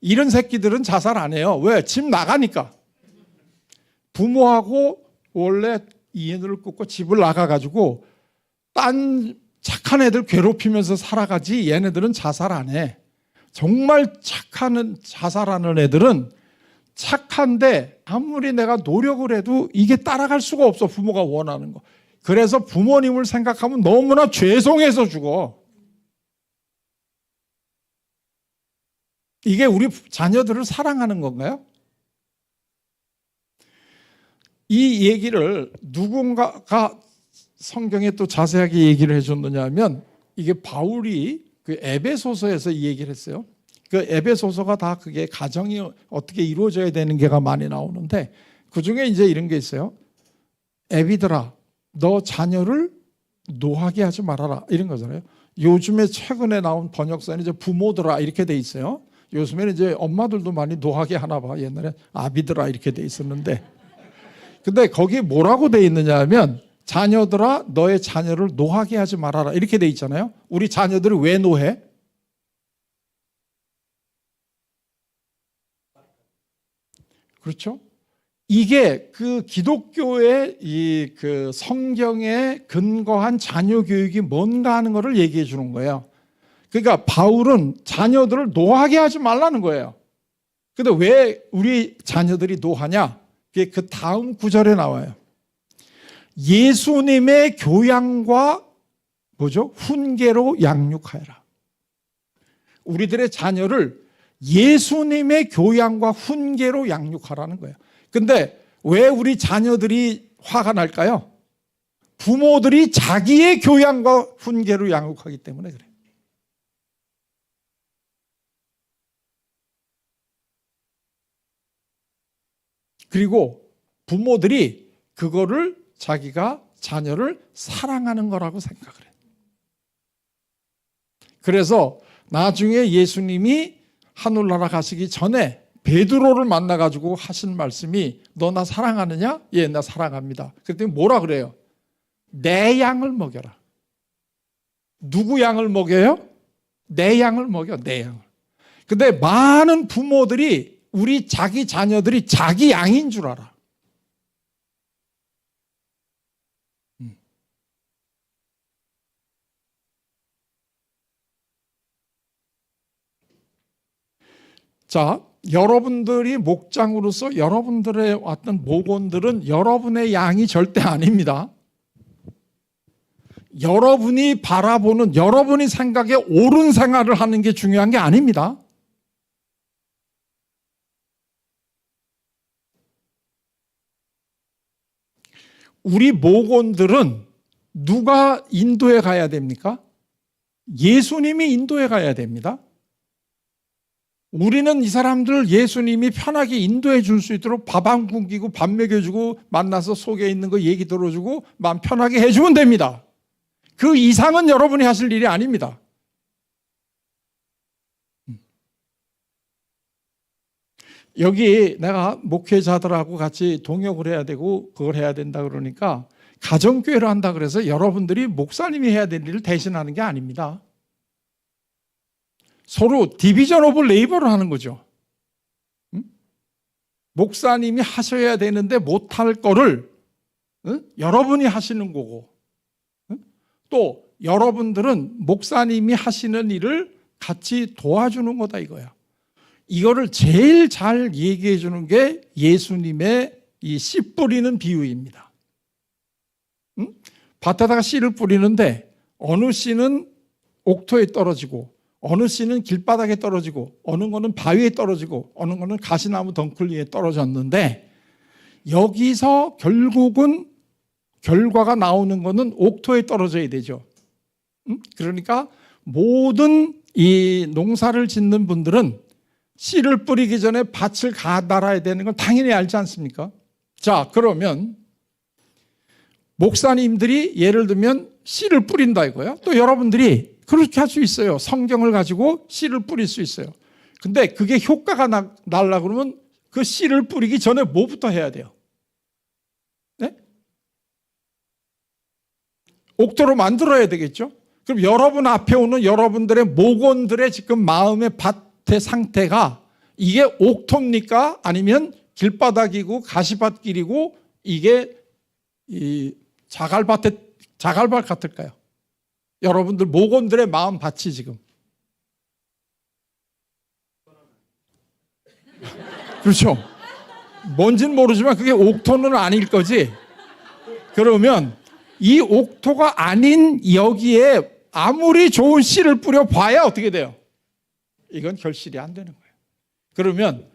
이런 새끼들은 자살 안 해요. 왜? 집 나가니까. 부모하고 원래 인연을 끊고 집을 나가가지고 딴 착한 애들 괴롭히면서 살아가지 얘네들은 자살 안 해. 정말 자살하는 애들은 착한데 아무리 내가 노력을 해도 이게 따라갈 수가 없어. 부모가 원하는 거. 그래서 부모님을 생각하면 너무나 죄송해서 죽어. 이게 우리 자녀들을 사랑하는 건가요? 이 얘기를 누군가가 성경에 또 자세하게 얘기를 해줬느냐 하면 이게 바울이 그 에베소서에서 이 얘기를 했어요. 그 에베소서가 다 그게 가정이 어떻게 이루어져야 되는 게가 많이 나오는데 그중에 이제 이런 게 있어요. 애비들아 너 자녀를 노하게 하지 말아라 이런 거잖아요. 요즘에 최근에 나온 번역서는 이제 부모들아 이렇게 돼 있어요. 요즘에는 이제 엄마들도 많이 노하게 하나 봐. 옛날에 아비들아 이렇게 돼 있었는데 근데 거기에 뭐라고 돼 있느냐 하면 자녀들아 너의 자녀를 노하게 하지 말아라 이렇게 돼 있잖아요. 우리 자녀들이 왜 노해? 그렇죠? 이게 그 기독교의 그 성경에 근거한 자녀 교육이 뭔가 하는 것을 얘기해 주는 거예요. 그러니까 바울은 자녀들을 노하게 하지 말라는 거예요. 근데 왜 우리 자녀들이 노하냐? 그게 그 다음 구절에 나와요. 예수님의 교양과 훈계로 양육하여라. 우리들의 자녀를 예수님의 교양과 훈계로 양육하라는 거예요. 근데 왜 우리 자녀들이 화가 날까요? 부모들이 자기의 교양과 훈계로 양육하기 때문에 그래요. 그리고 부모들이 그거를 자기가 자녀를 사랑하는 거라고 생각을 해요. 그래서 나중에 예수님이 하늘나라 가시기 전에 베드로를 만나가지고 하신 말씀이 너 나 사랑하느냐? 예, 나 사랑합니다. 그랬더니 뭐라 그래요? 내 양을 먹여라. 누구 양을 먹여요? 내 양을 먹여, 내 양을. 근데 많은 부모들이 우리 자기 자녀들이 자기 양인 줄 알아. 자, 여러분들이 목장으로서 여러분들의 왔던 목원들은 여러분의 양이 절대 아닙니다. 여러분이 바라보는, 여러분이 생각에 옳은 생활을 하는 게 중요한 게 아닙니다. 우리 목원들은 누가 인도에 가야 됩니까? 예수님이 인도에 가야 됩니다. 우리는 이 사람들 예수님이 편하게 인도해 줄 수 있도록 밥 안 굶기고 밥 먹여주고 만나서 속에 있는 거 얘기 들어주고 마음 편하게 해주면 됩니다. 그 이상은 여러분이 하실 일이 아닙니다. 여기 내가 목회자들하고 같이 동역을 해야 되고 그걸 해야 된다 그러니까 가정교회를 한다 그래서 여러분들이 목사님이 해야 될 일을 대신하는 게 아닙니다. 서로 디비전 오브 레이버를 하는 거죠. 목사님이 하셔야 되는데 못할 거를 여러분이 하시는 거고, 또 여러분들은 목사님이 하시는 일을 같이 도와주는 거다 이거야. 이거를 제일 잘 얘기해 주는 게 예수님의 이 씨 뿌리는 비유입니다. 밭에다가 씨를 뿌리는데 어느 씨는 옥토에 떨어지고 어느 씨는 길바닥에 떨어지고 어느 거는 바위에 떨어지고 어느 거는 가시나무 덩굴 위에 떨어졌는데 여기서 결국은 결과가 나오는 거는 옥토에 떨어져야 되죠. 그러니까 모든 이 농사를 짓는 분들은 씨를 뿌리기 전에 밭을 달아야 되는 건 당연히 알지 않습니까? 자, 그러면 목사님들이 예를 들면 씨를 뿌린다 이거야. 또 여러분들이 그렇게 할 수 있어요. 성경을 가지고 씨를 뿌릴 수 있어요. 근데 그게 효과가 나려고 그러면 그 씨를 뿌리기 전에 뭐부터 해야 돼요? 네? 옥토로 만들어야 되겠죠? 그럼 여러분 앞에 오는 여러분들의 목원들의 지금 마음의 밭의 상태가 이게 옥토입니까? 아니면 길바닥이고 가시밭길이고 이게 이 자갈밭 같을까요? 여러분들 목원들의 마음 밭이 지금. 그렇죠. 뭔지는 모르지만 그게 옥토는 아닐 거지. 그러면 이 옥토가 아닌 여기에 아무리 좋은 씨를 뿌려봐야 어떻게 돼요? 이건 결실이 안 되는 거예요. 그러면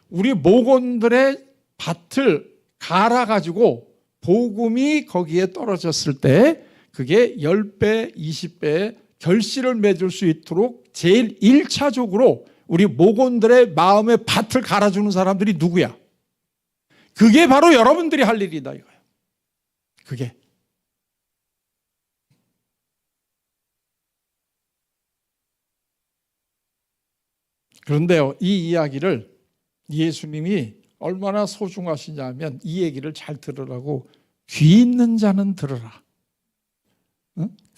우리 목원들의 밭을 갈아가지고 복음이 거기에 떨어졌을 때 그게 10배, 20배의 결실을 맺을 수 있도록 제일 1차적으로 우리 목원들의 마음의 밭을 갈아주는 사람들이 누구야? 그게 바로 여러분들이 할 일이다 이거예요. 그게. 그런데요, 이 이야기를 예수님이 얼마나 소중하시냐면 이 얘기를 잘 들으라고 귀 있는 자는 들으라.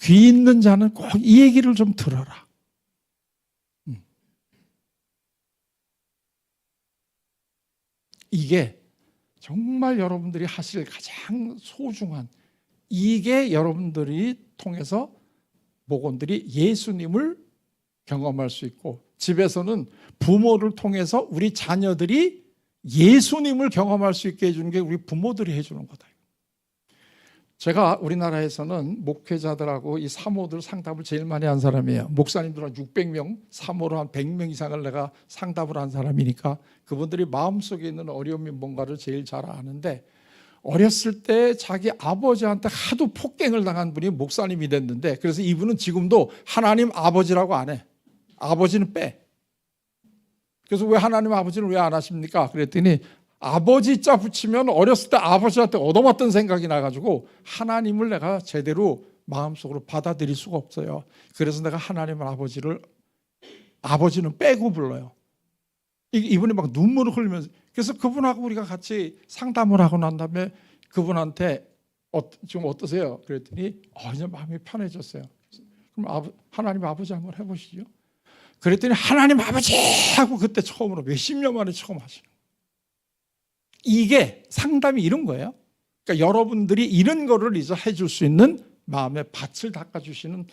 귀 있는 자는 꼭 이 얘기를 좀 들어라. 이게 정말 여러분들이 하실 가장 소중한, 이게 여러분들이 통해서 목원들이 예수님을 경험할 수 있고 집에서는 부모를 통해서 우리 자녀들이 예수님을 경험할 수 있게 해주는 게 우리 부모들이 해주는 거다. 제가 우리나라에서는 목회자들하고 이 사모들 상담을 제일 많이 한 사람이에요. 목사님들 한 600명, 사모로 한 100명 이상을 내가 상담을 한 사람이니까 그분들이 마음속에 있는 어려움이 뭔가를 제일 잘 아는데, 어렸을 때 자기 아버지한테 하도 폭행을 당한 분이 목사님이 됐는데, 그래서 이분은 지금도 하나님 아버지라고 안 해. 아버지는 빼. 그래서 왜 하나님 아버지를 왜 안 하십니까? 그랬더니 아버지 자 붙이면 어렸을 때 아버지한테 얻어맞던 생각이 나가지고 하나님을 내가 제대로 마음속으로 받아들일 수가 없어요. 그래서 내가 하나님 아버지를 아버지는 빼고 불러요. 이분이 막 눈물을 흘리면서. 그래서 그분하고 우리가 같이 상담을 하고 난 다음에 그분한테 지금 어떠세요? 그랬더니 이제 마음이 편해졌어요. 그럼 하나님 아버지 한번 해보시죠. 그랬더니 하나님 아버지 하고 그때 처음으로 몇십 년 만에 처음 하시는 거예요. 이게 상담이 이런 거예요. 그러니까 여러분들이 이런 거를 이제 해줄 수 있는 마음의 밭을 닦아주시는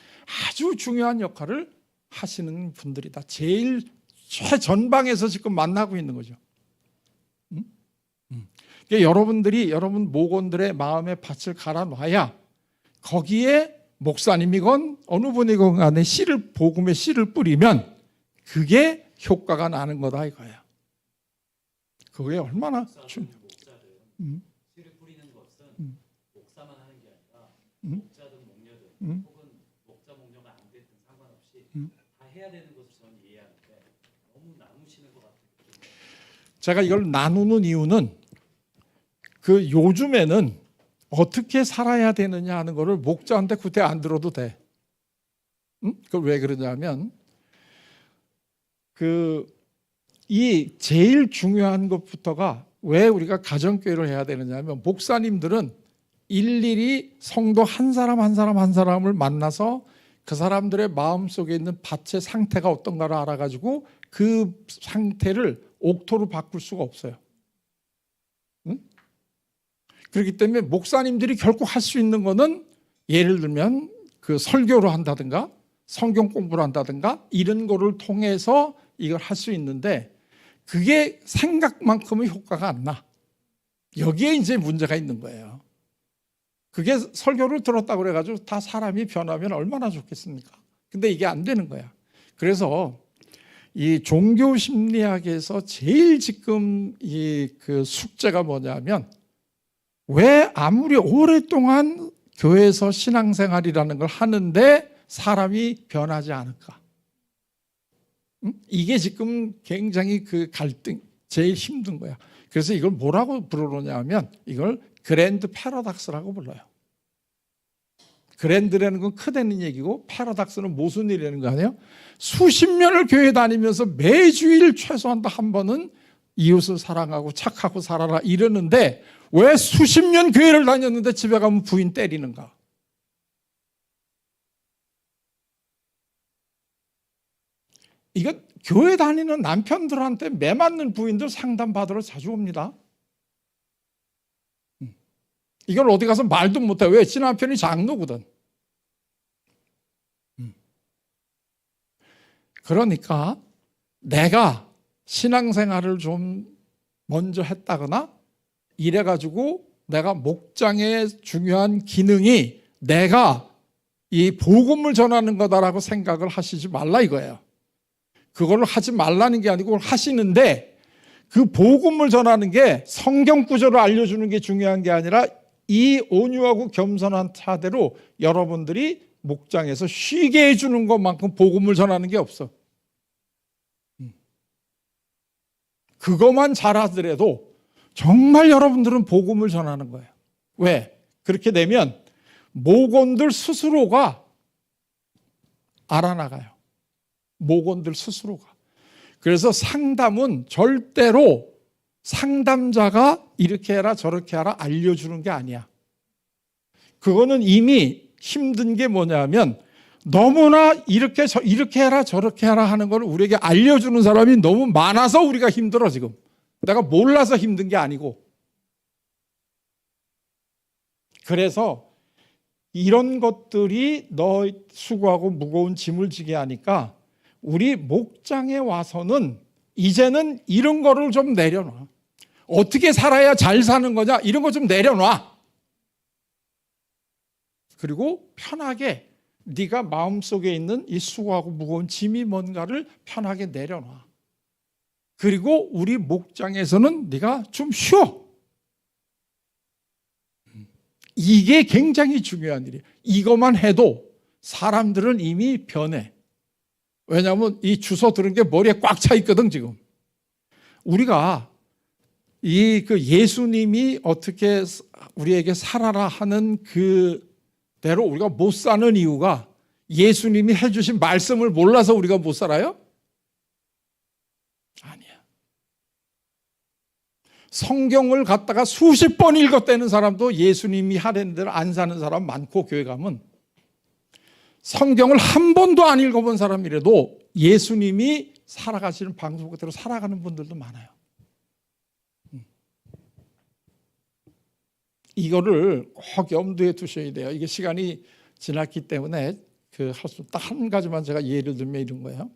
아주 중요한 역할을 하시는 분들이다. 제일 최전방에서 지금 만나고 있는 거죠. 그러니까 여러분 모건들의 마음의 밭을 갈아놔야 거기에 목사님이건 어느 분이건 간에 복음의 씨를 뿌리면 그게 효과가 나는 거다 이거야. 그게 얼마나 중요해. 씨를 뿌리는 것은 목사만 하는 게 아니라 목자든 목녀든 혹은 목자 목녀가 안 됐든 상관없이 다 해야 되는 것을 저는 이해하는데 너무 나누시는 것 같아요. 제가 이걸 나누는 이유는 그 요즘에는 어떻게 살아야 되느냐 하는 거를 목자한테 그때 안 들어도 돼. 그걸 왜 그러냐면 이 제일 중요한 것부터가 왜 우리가 가정교회를 해야 되느냐면 목사님들은 일일이 성도 한 사람 한 사람을 만나서 그 사람들의 마음속에 있는 밭의 상태가 어떤가를 알아가지고 그 상태를 옥토로 바꿀 수가 없어요. 그렇기 때문에 목사님들이 결국 할 수 있는 거는 예를 들면 그 설교를 한다든가 성경 공부를 한다든가 이런 거를 통해서 이걸 할 수 있는데 그게 생각만큼의 효과가 안 나. 여기에 이제 문제가 있는 거예요. 그게 설교를 들었다고 그래가지고 다 사람이 변하면 얼마나 좋겠습니까? 근데 이게 안 되는 거야. 그래서 이 종교 심리학에서 제일 지금 그 숙제가 뭐냐면 왜 아무리 오랫동안 교회에서 신앙생활이라는 걸 하는데 사람이 변하지 않을까? 이게 지금 굉장히 그 갈등, 제일 힘든 거야. 그래서 이걸 뭐라고 부르느냐면 이걸 그랜드 패러닥스라고 불러요. 그랜드라는 건 크다는 얘기고 패러닥스는 모순이라는 거 아니에요? 수십 년을 교회 다니면서 매주일 최소한 한 번은 이웃을 사랑하고 착하고 살아라 이러는데 왜 수십 년 교회를 다녔는데 집에 가면 부인 때리는가? 이거 교회 다니는 남편들한테 매 맞는 부인들 상담받으러 자주 옵니다. 이걸 어디 가서 말도 못해. 왜? 지 남편이 장로거든. 그러니까 내가 신앙생활을 좀 먼저 했다거나 이래가지고 내가 목장의 중요한 기능이 내가 이 복음을 전하는 거다라고 생각을 하시지 말라 이거예요. 그걸 하지 말라는 게 아니고 하시는데 그 복음을 전하는 게 성경 구절을 알려주는 게 중요한 게 아니라 이 온유하고 겸손한 타대로 여러분들이 목장에서 쉬게 해주는 것만큼 복음을 전하는 게 없어. 그것만 잘하더라도 정말 여러분들은 복음을 전하는 거예요. 왜? 그렇게 되면 목원들 스스로가 알아나가요. 목원들 스스로가. 그래서 상담은 절대로 상담자가 이렇게 해라 저렇게 해라 알려주는 게 아니야. 그거는 이미 힘든 게 뭐냐면 너무나 이렇게 해라 저렇게 해라 하는 걸 우리에게 알려주는 사람이 너무 많아서 우리가 힘들어 지금. 내가 몰라서 힘든 게 아니고. 그래서 이런 것들이 너 수고하고 무거운 짐을 지게 하니까 우리 목장에 와서는 이제는 이런 거를 좀 내려놔. 어떻게 살아야 잘 사는 거냐 이런 거 좀 내려놔. 그리고 편하게 네가 마음속에 있는 이 수고하고 무거운 짐이 뭔가를 편하게 내려놔. 그리고 우리 목장에서는 네가 좀 쉬어. 이게 굉장히 중요한 일이에요. 이것만 해도 사람들은 이미 변해. 왜냐하면 이 주소 들은 게 머리에 꽉 차 있거든 지금. 우리가 그 예수님이 어떻게 우리에게 살아라 하는 그대로 우리가 못 사는 이유가 예수님이 해주신 말씀을 몰라서 우리가 못 살아요? 성경을 갖다가 수십 번 읽었다는 사람도 예수님이 하라는 대로 안 사는 사람 많고, 교회 가면 성경을 한 번도 안 읽어본 사람이라도 예수님이 살아가시는 방송대로 살아가는 분들도 많아요. 이거를 꼭 염두에 두셔야 돼요. 이게 시간이 지났기 때문에 할 수 딱 한 가지만 제가 예를 들면 이런 거예요.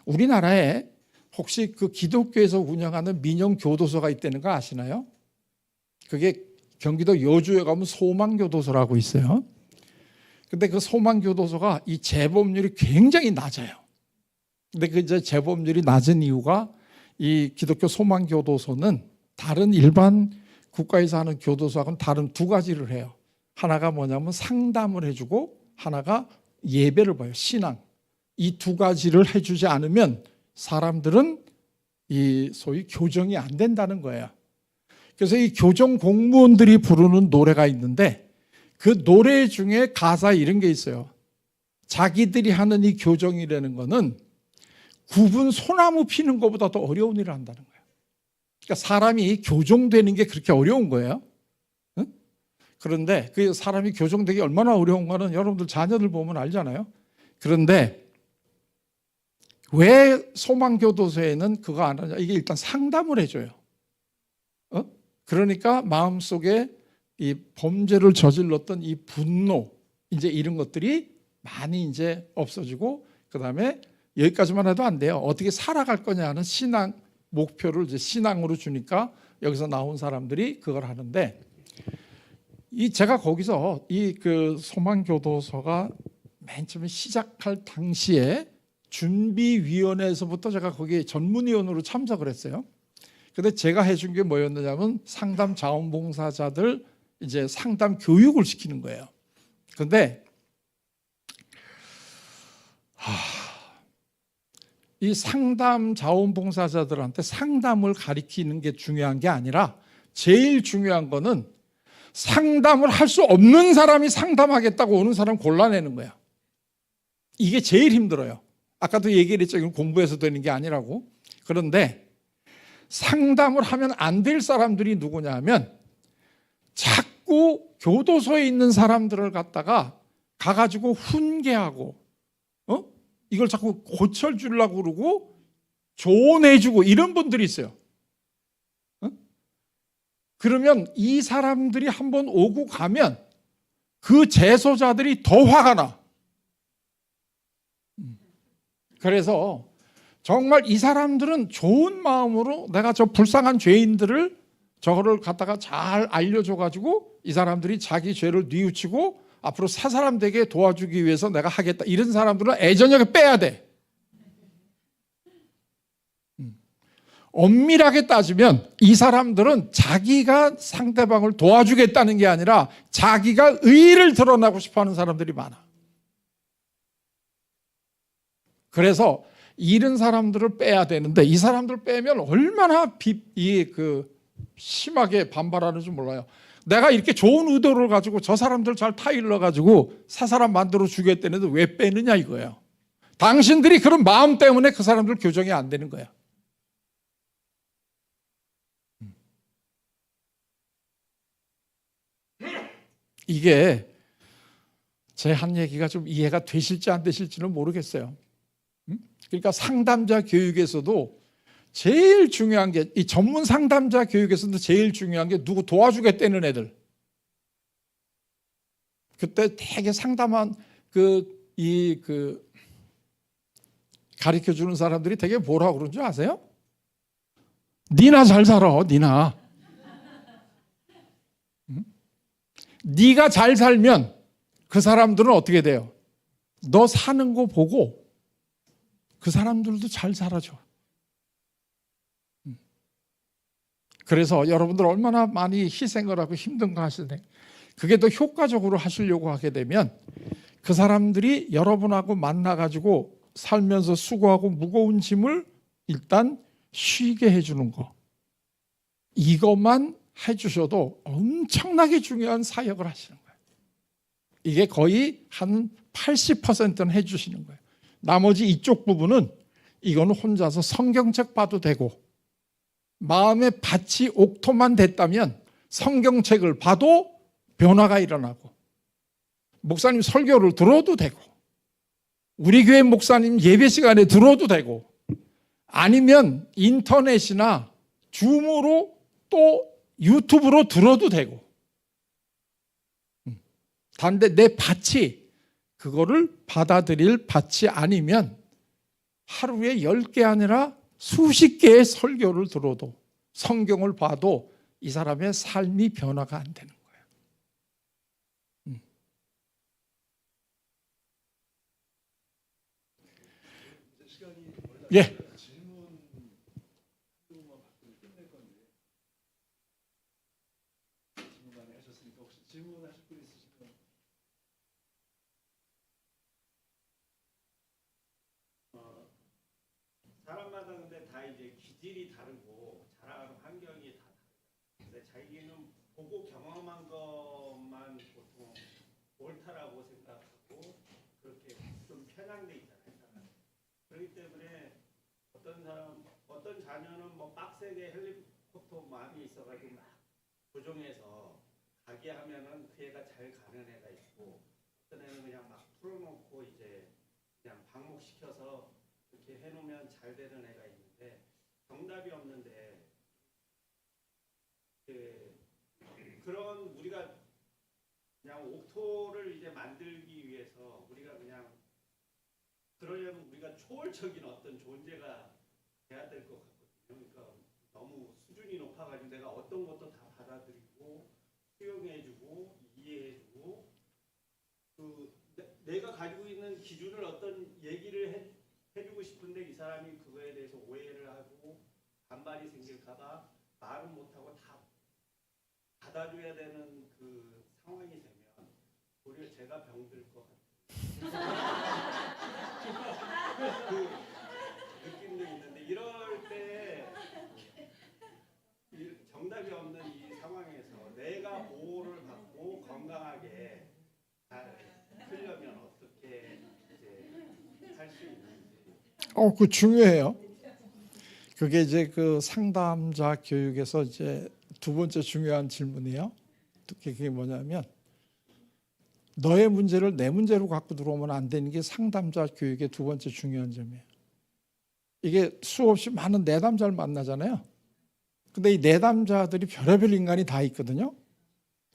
우리나라에 혹시 그 기독교에서 운영하는 민영 교도소가 있다는 거 아시나요? 그게 경기도 여주에 가면 소망교도소라고 있어요. 근데 그 소망교도소가 이 재범률이 굉장히 낮아요. 근데 그 이제 재범률이 낮은 이유가 이 기독교 소망교도소는 다른 일반 국가에서 하는 교도소하고는 다른 두 가지를 해요. 하나가 뭐냐면 상담을 해주고, 하나가 예배를 봐요. 신앙. 이 두 가지를 해주지 않으면 사람들은 이 소위 교정이 안 된다는 거예요. 그래서 이 교정 공무원들이 부르는 노래가 있는데, 그 노래 중에 가사 이런 게 있어요. 자기들이 하는 이 교정이라는 거는 굽은 소나무 피는 것보다 더 어려운 일을 한다는 거예요. 그러니까 사람이 교정되는 게 그렇게 어려운 거예요. 응? 그런데 그 사람이 교정되기 얼마나 어려운가는 여러분들 자녀들 보면 알잖아요. 그런데 왜 소망교도소에는 그거 안 하냐? 이게 일단 상담을 해줘요. 그러니까 마음속에 이 범죄를 저질렀던 이 분노, 이제 이런 것들이 많이 이제 없어지고, 그 다음에 여기까지만 해도 안 돼요. 어떻게 살아갈 거냐 하는 신앙 목표를 이제 신앙으로 주니까 여기서 나온 사람들이 그걸 하는데, 제가 거기서 이 그 소망교도소가 맨 처음에 시작할 당시에 준비위원회에서부터 제가 거기 전문위원으로 참석을 했어요. 근데 제가 해준 게 뭐였느냐면 상담 자원봉사자들 이제 상담 교육을 시키는 거예요. 근데 이 상담 자원봉사자들한테 상담을 가리키는 게 중요한 게 아니라 제일 중요한 거는 상담을 할 수 없는 사람이 상담하겠다고 오는 사람 골라내는 거야. 이게 제일 힘들어요. 아까도 얘기를 했죠. 이건 공부해서 되는 게 아니라고. 그런데 상담을 하면 안 될 사람들이 누구냐 하면 자꾸 교도소에 있는 사람들을 갖다가 가가지고 훈계하고 이걸 자꾸 고쳐주려고 그러고 조언해주고 이런 분들이 있어요. 그러면 이 사람들이 한번 오고 가면 그 재소자들이 더 화가 나. 그래서 정말 이 사람들은 좋은 마음으로 내가 저 불쌍한 죄인들을 저거를 갖다가 잘 알려줘가지고 이 사람들이 자기 죄를 뉘우치고 앞으로 새 사람 되게 도와주기 위해서 내가 하겠다. 이런 사람들은 애저녁에 빼야 돼. 엄밀하게 따지면 이 사람들은 자기가 상대방을 도와주겠다는 게 아니라 자기가 의의를 드러나고 싶어하는 사람들이 많아. 그래서 이런 사람들을 빼야 되는데 이 사람들을 빼면 얼마나 심하게 반발하는지 몰라요. 내가 이렇게 좋은 의도를 가지고 저 사람들 잘 타일러 가지고 새 사람 만들어 주겠다는데 왜 빼느냐 이거예요. 당신들이 그런 마음 때문에 그 사람들 교정이 안 되는 거야. 이게 제 한 얘기가 좀 이해가 되실지 안 되실지는 모르겠어요. 그러니까 상담자 교육에서도 제일 중요한 게, 이 전문 상담자 교육에서도 제일 중요한 게 누구 도와주겠다는 애들. 그때 되게 상담한 가르쳐 주는 사람들이 되게 뭐라고 그러는 줄 아세요? 니나 잘 살아, 니나. 네가 잘 살면 그 사람들은 어떻게 돼요? 너 사는 거 보고 그 사람들도 잘 살아줘. 그래서 여러분들 얼마나 많이 희생을 하고 힘든 거 하시네. 그게 더 효과적으로 하시려고 하게 되면 그 사람들이 여러분하고 만나가지고 살면서 수고하고 무거운 짐을 일단 쉬게 해주는 거. 이것만 해주셔도 엄청나게 중요한 사역을 하시는 거예요. 이게 거의 한 80%는 해주시는 거예요. 나머지 이쪽 부분은 이거는 혼자서 성경책 봐도 되고 마음의 밭이 옥토만 됐다면 성경책을 봐도 변화가 일어나고, 목사님 설교를 들어도 되고, 우리 교회 목사님 예배 시간에 들어도 되고, 아니면 인터넷이나 줌으로 또 유튜브로 들어도 되고. 단데 내 밭이 그거를 받아들일 밭이 아니면 하루에 10개 아니라 수십 개의 설교를 들어도, 성경을 봐도 이 사람의 삶이 변화가 안 되는 거예요. 예. 사람마다 근데 다 이제 기질이 다르고 자라가는 환경이 다 다르다. 근데 자기는 보고 경험한 것만 보통 옳다라고 생각하고 그렇게 좀 편향돼 있잖아요. 사람. 그렇기 때문에 어떤 자녀는 뭐 빡세게 헬리콥터 마음이 있어가지고 막 조종해서 가게 하면은 그 애가 잘 가는 애가 있고, 어떤 애는 그냥 막 풀어놓고 이제 그냥 방목시켜서 이렇게 해놓으면 잘 되는 애가 있는데, 정답이 없는데 그런 우리가 그냥 옥토를 이제 만들기 위해서 우리가 그냥 그러려면 우리가 초월적인 어떤 존재가 돼야 될 것 같거든요. 그러니까 너무 수준이 높아가지고 내가 어떤 것도 다 받아들이고 수용해주고 이해해주고, 내가 가지고 있는 기준을 어떤 얘기를 해주고 싶은데 이 사람이 그거에 대해서 오해를 하고 반발이 생길까봐 말은 못하고 다 받아줘야 되는 그 상황이 되면 오히려 제가 병들 것 같아요. 그 느낌도 있는데, 이럴 때 정답이 없는 이 상황에서 내가 보호를 받고 건강하게 잘 크려면 어떻게 이제 할 수 있는지. 그거 중요해요. 그게 이제 그 상담자 교육에서 이제 두 번째 중요한 질문이에요. 그게 뭐냐면, 너의 문제를 내 문제로 갖고 들어오면 안 되는 게 상담자 교육의 두 번째 중요한 점이에요. 이게 수없이 많은 내담자를 만나잖아요. 근데 이 내담자들이 별의별 인간이 다 있거든요.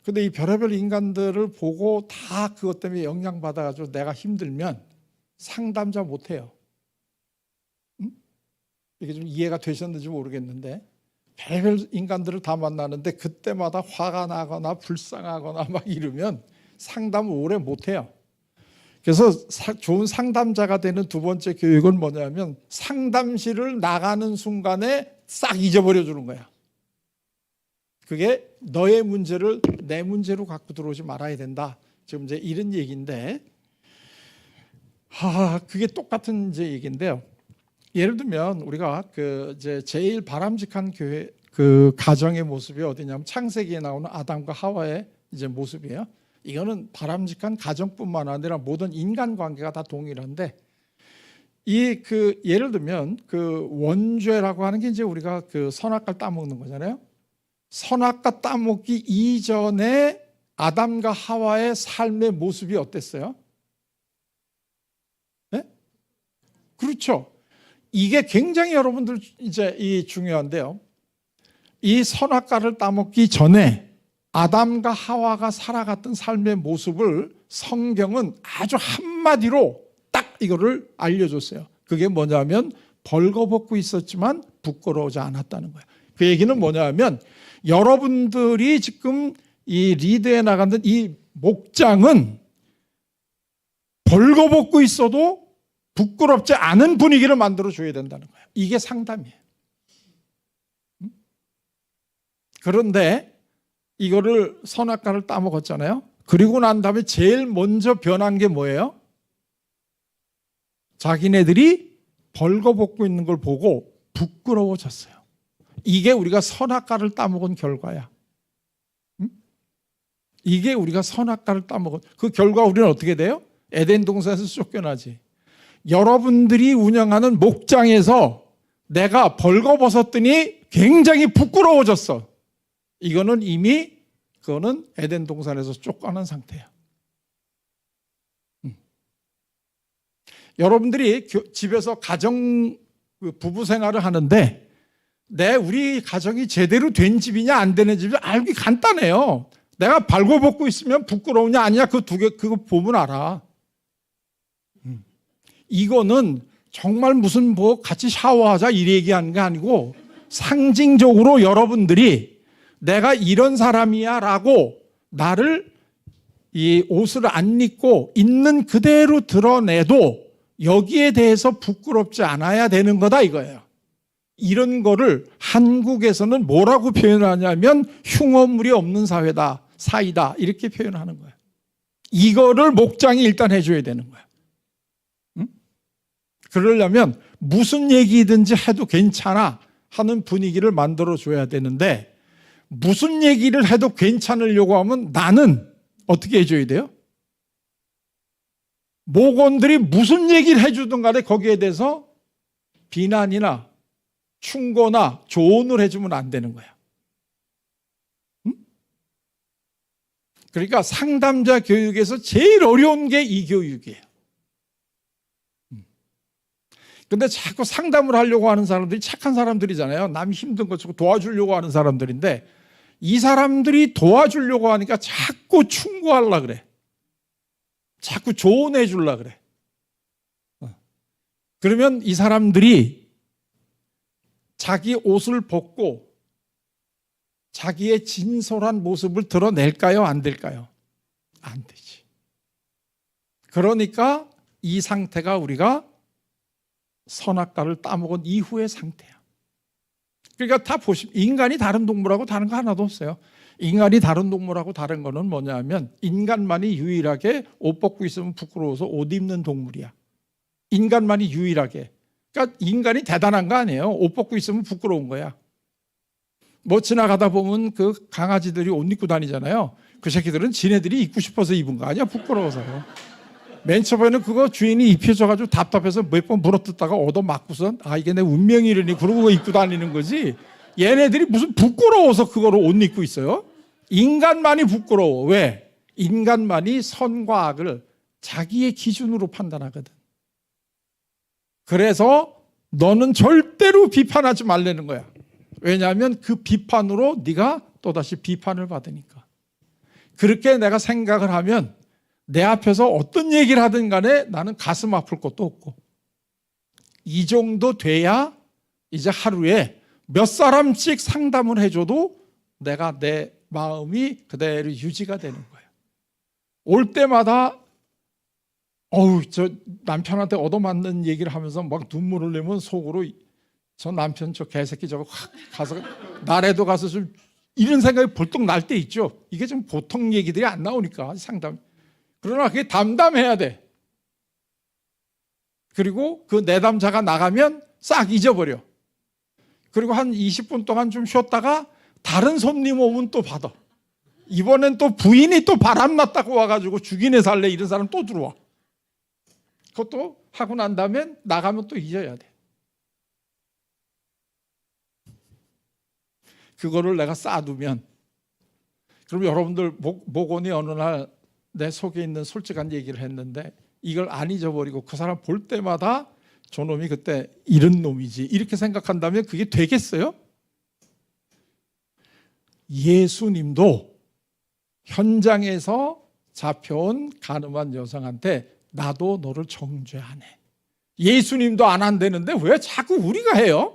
근데 이 별의별 인간들을 보고 다 그것 때문에 영향받아가지고 내가 힘들면 상담자 못해요. 이게 좀 이해가 되셨는지 모르겠는데, 별별 인간들을 다 만나는데 그때마다 화가 나거나 불쌍하거나 막 이러면 상담을 오래 못해요. 그래서 좋은 상담자가 되는 두 번째 교육은 뭐냐면, 상담실을 나가는 순간에 싹 잊어버려 주는 거야. 그게 너의 문제를 내 문제로 갖고 들어오지 말아야 된다. 지금 이제 이런 얘기인데, 그게 똑같은 이제 얘기인데요. 예를 들면 우리가 그 이제 제일 바람직한 교회 그 가정의 모습이 어디냐면 창세기에 나오는 아담과 하와의 이제 모습이에요. 이거는 바람직한 가정뿐만 아니라 모든 인간 관계가 다 동일한데, 이 그 예를 들면 그 원죄라고 하는 게 이제 우리가 그 선악과를 따먹는 거잖아요. 선악과 따먹기 이전에 아담과 하와의 삶의 모습이 어땠어요? 네? 그렇죠. 이게 굉장히 여러분들 이제 이 중요한데요. 이 선악과를 따먹기 전에 아담과 하와가 살아갔던 삶의 모습을 성경은 아주 한마디로 딱 이거를 알려줬어요. 그게 뭐냐면 벌거벗고 있었지만 부끄러워하지 않았다는 거예요. 그 얘기는 뭐냐면, 여러분들이 지금 이 리드에 나가는 이 목장은 벌거벗고 있어도 부끄럽지 않은 분위기를 만들어줘야 된다는 거예요. 이게 상담이에요. 그런데 이거를 선악과를 따먹었잖아요. 그리고 난 다음에 제일 먼저 변한 게 뭐예요? 자기네들이 벌거벗고 있는 걸 보고 부끄러워졌어요. 이게 우리가 선악과를 따먹은 결과야. 이게 우리가 선악과를 따먹은 그 결과, 우리는 어떻게 돼요? 에덴 동산에서 쫓겨나지. 여러분들이 운영하는 목장에서 내가 벌거벗었더니 굉장히 부끄러워졌어. 이거는 이미 그거는 에덴 동산에서 쫓겨난 상태야. 여러분들이 집에서 가정 부부 생활을 하는데 우리 가정이 제대로 된 집이냐 안 되는 집이 알기 간단해요. 내가 발궈벗고 있으면 부끄러우냐 아니냐 그 두 개 그거 보면 알아. 이거는 정말 무슨 뭐 같이 샤워하자 이 얘기하는 게 아니고 상징적으로 여러분들이 내가 이런 사람이야 라고 나를 이 옷을 안 입고 있는 그대로 드러내도 여기에 대해서 부끄럽지 않아야 되는 거다 이거예요. 이런 거를 한국에서는 뭐라고 표현하냐면 흉어물이 없는 사회다, 사이다 이렇게 표현하는 거예요. 이거를 목장이 일단 해줘야 되는 거예요. 그러려면 무슨 얘기든지 해도 괜찮아 하는 분위기를 만들어줘야 되는데 무슨 얘기를 해도 괜찮으려고 하면 나는 어떻게 해줘야 돼요? 목원들이 무슨 얘기를 해주든 간에 거기에 대해서 비난이나 충고나 조언을 해주면 안 되는 거야. 그러니까 상담자 교육에서 제일 어려운 게 이 교육이에요. 근데 자꾸 상담을 하려고 하는 사람들이 착한 사람들이잖아요. 남이 힘든 거 도와주려고 하는 사람들인데 이 사람들이 도와주려고 하니까 자꾸 충고하려고 그래. 자꾸 조언해 주려고 그래. 그러면 이 사람들이 자기 옷을 벗고 자기의 진솔한 모습을 드러낼까요? 안 될까요? 안 되지. 그러니까 이 상태가 우리가 선악과를 따먹은 이후의 상태야. 그러니까 다 보시면 인간이 다른 동물하고 다른 거 하나도 없어요. 인간이 다른 동물하고 다른 거는 뭐냐면 인간만이 유일하게 옷 벗고 있으면 부끄러워서 옷 입는 동물이야. 인간만이 유일하게. 그러니까 인간이 대단한 거 아니에요. 옷 벗고 있으면 부끄러운 거야. 뭐 지나가다 보면 그 강아지들이 옷 입고 다니잖아요. 그 새끼들은 지네들이 입고 싶어서 입은 거 아니야. 부끄러워서. 맨 처음에는 그거 주인이 입혀져가지고 답답해서 몇 번 물어뜯다가 얻어맞고선 이게 내 운명이라니 그러고 그거 입고 다니는 거지. 얘네들이 무슨 부끄러워서 그거를 옷 입고 있어요? 인간만이 부끄러워. 왜? 인간만이 선과 악을 자기의 기준으로 판단하거든. 그래서 너는 절대로 비판하지 말라는 거야. 왜냐하면 그 비판으로 네가 또다시 비판을 받으니까. 그렇게 내가 생각을 하면 내 앞에서 어떤 얘기를 하든 간에 나는 가슴 아플 것도 없고 이 정도 돼야 이제 하루에 몇 사람씩 상담을 해줘도 내가 내 마음이 그대로 유지가 되는 거예요. 올 때마다 저 남편한테 얻어맞는 얘기를 하면서 막 눈물을 내면 속으로 저 남편 저 개새끼 저거 확 가서 나라도 가서 좀 이런 생각이 벌떡 날 때 있죠. 이게 좀 보통 얘기들이 안 나오니까 상담. 그러나 그게 담담해야 돼. 그리고 그 내담자가 나가면 싹 잊어버려. 그리고 한 20분 동안 좀 쉬었다가 다른 손님 오면 또 받아. 이번엔 또 부인이 또 바람났다고 와가지고 죽이네 살래 이런 사람 또 들어와. 그것도 하고 난 다음에 나가면 또 잊어야 돼. 그거를 내가 쌓아두면 그럼 여러분들 목원이 어느 날 내 속에 있는 솔직한 얘기를 했는데 이걸 안 잊어버리고 그 사람 볼 때마다 저놈이 그때 이런 놈이지 이렇게 생각한다면 그게 되겠어요? 예수님도 현장에서 잡혀온 가늠한 여성한테 나도 너를 정죄하네. 예수님도 안 한다는데 왜 자꾸 우리가 해요?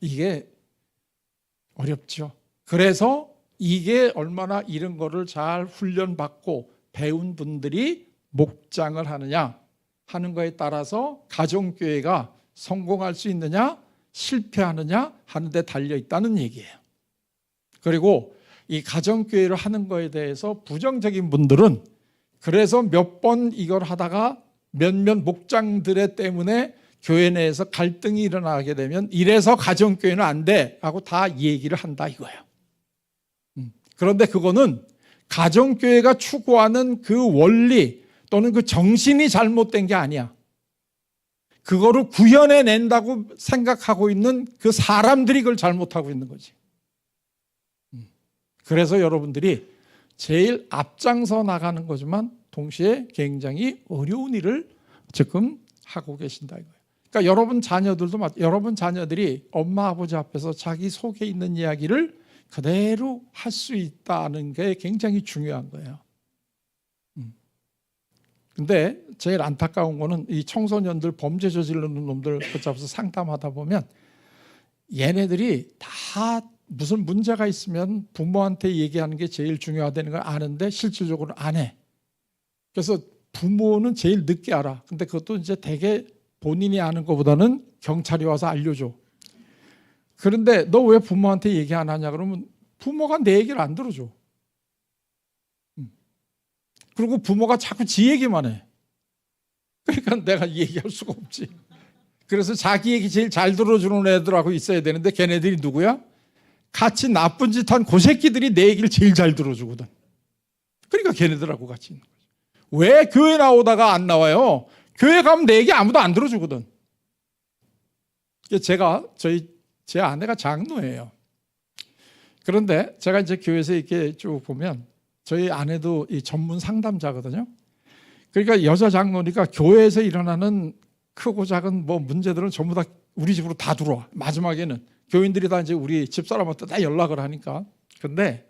이게 어렵죠. 그래서 이게 얼마나 이런 거를 잘 훈련받고 배운 분들이 목장을 하느냐 하는 거에 따라서 가정교회가 성공할 수 있느냐 실패하느냐 하는 데 달려 있다는 얘기예요. 그리고 이 가정교회를 하는 거에 대해서 부정적인 분들은 그래서 몇 번 이걸 하다가 몇몇 목장들의 때문에 교회 내에서 갈등이 일어나게 되면 이래서 가정교회는 안 돼 하고 다 얘기를 한다 이거예요. 그런데 그거는 가정교회가 추구하는 그 원리 또는 그 정신이 잘못된 게 아니야. 그거를 구현해낸다고 생각하고 있는 그 사람들이 그걸 잘못하고 있는 거지. 그래서 여러분들이 제일 앞장서 나가는 거지만 동시에 굉장히 어려운 일을 지금 하고 계신다 이거예요. 그러니까 여러분 자녀들도 여러분 자녀들이 엄마 아버지 앞에서 자기 속에 있는 이야기를 그대로 할 수 있다는 게 굉장히 중요한 거예요. 근데 제일 안타까운 거는 이 청소년들 범죄 저지르는 놈들 붙잡아서 상담하다 보면 얘네들이 다 무슨 문제가 있으면 부모한테 얘기하는 게 제일 중요하다는 걸 아는데 실질적으로 안 해. 그래서 부모는 제일 늦게 알아. 근데 그것도 이제 되게 본인이 아는 것보다는 경찰이 와서 알려줘. 그런데 너 왜 부모한테 얘기 안 하냐 그러면 부모가 내 얘기를 안 들어줘. 그리고 부모가 자꾸 지 얘기만 해. 그러니까 내가 얘기할 수가 없지. 그래서 자기 얘기 제일 잘 들어주는 애들하고 있어야 되는데 걔네들이 누구야? 같이 나쁜 짓 한 그 새끼들이 내 얘기를 제일 잘 들어주거든. 그러니까 걔네들하고 같이 있는 거지. 왜 교회 나오다가 안 나와요? 교회 가면 내 얘기 아무도 안 들어주거든. 제 아내가 장로예요. 그런데 제가 이제 교회에서 이렇게 쭉 보면 저희 아내도 이 전문 상담자거든요. 그러니까 여자 장로니까 교회에서 일어나는 크고 작은 뭐 문제들은 전부 다 우리 집으로 다 들어와. 마지막에는 교인들이 다 이제 우리 집사람한테 다 연락을 하니까. 근데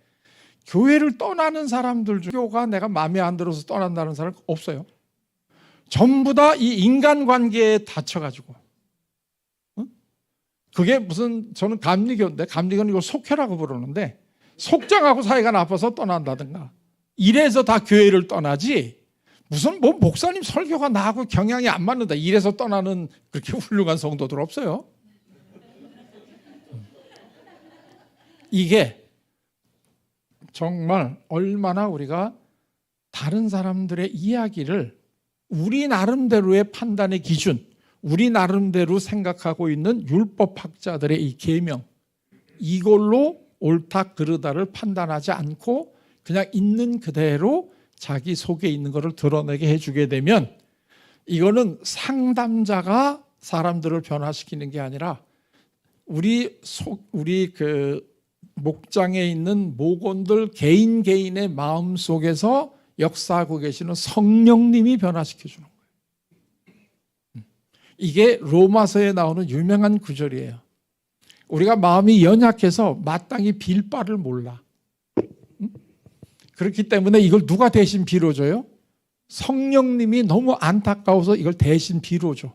교회를 떠나는 사람들 중 교가 내가 마음에 안 들어서 떠난다는 사람 없어요. 전부 다 이 인간관계에 다쳐가지고. 그게 무슨 저는 감리교인데 감리교는 이거 속회라고 부르는데 속장하고 사이가 나빠서 떠난다든가 이래서 다 교회를 떠나지 무슨 뭐 목사님 설교가 나하고 경향이 안 맞는다 이래서 떠나는 그렇게 훌륭한 성도들 없어요. 이게 정말 얼마나 우리가 다른 사람들의 이야기를 우리 나름대로의 판단의 기준 우리 나름대로 생각하고 있는 율법학자들의 이 계명 이걸로 옳다 그르다를 판단하지 않고 그냥 있는 그대로 자기 속에 있는 것을 드러내게 해주게 되면 이거는 상담자가 사람들을 변화시키는 게 아니라 우리 그 목장에 있는 목원들 개인의 마음 속에서 역사하고 계시는 성령님이 변화시켜 주는 거예요. 이게 로마서에 나오는 유명한 구절이에요. 우리가 마음이 연약해서 마땅히 빌 바를 몰라. 그렇기 때문에 이걸 누가 대신 빌어줘요? 성령님이 너무 안타까워서 이걸 대신 빌어줘.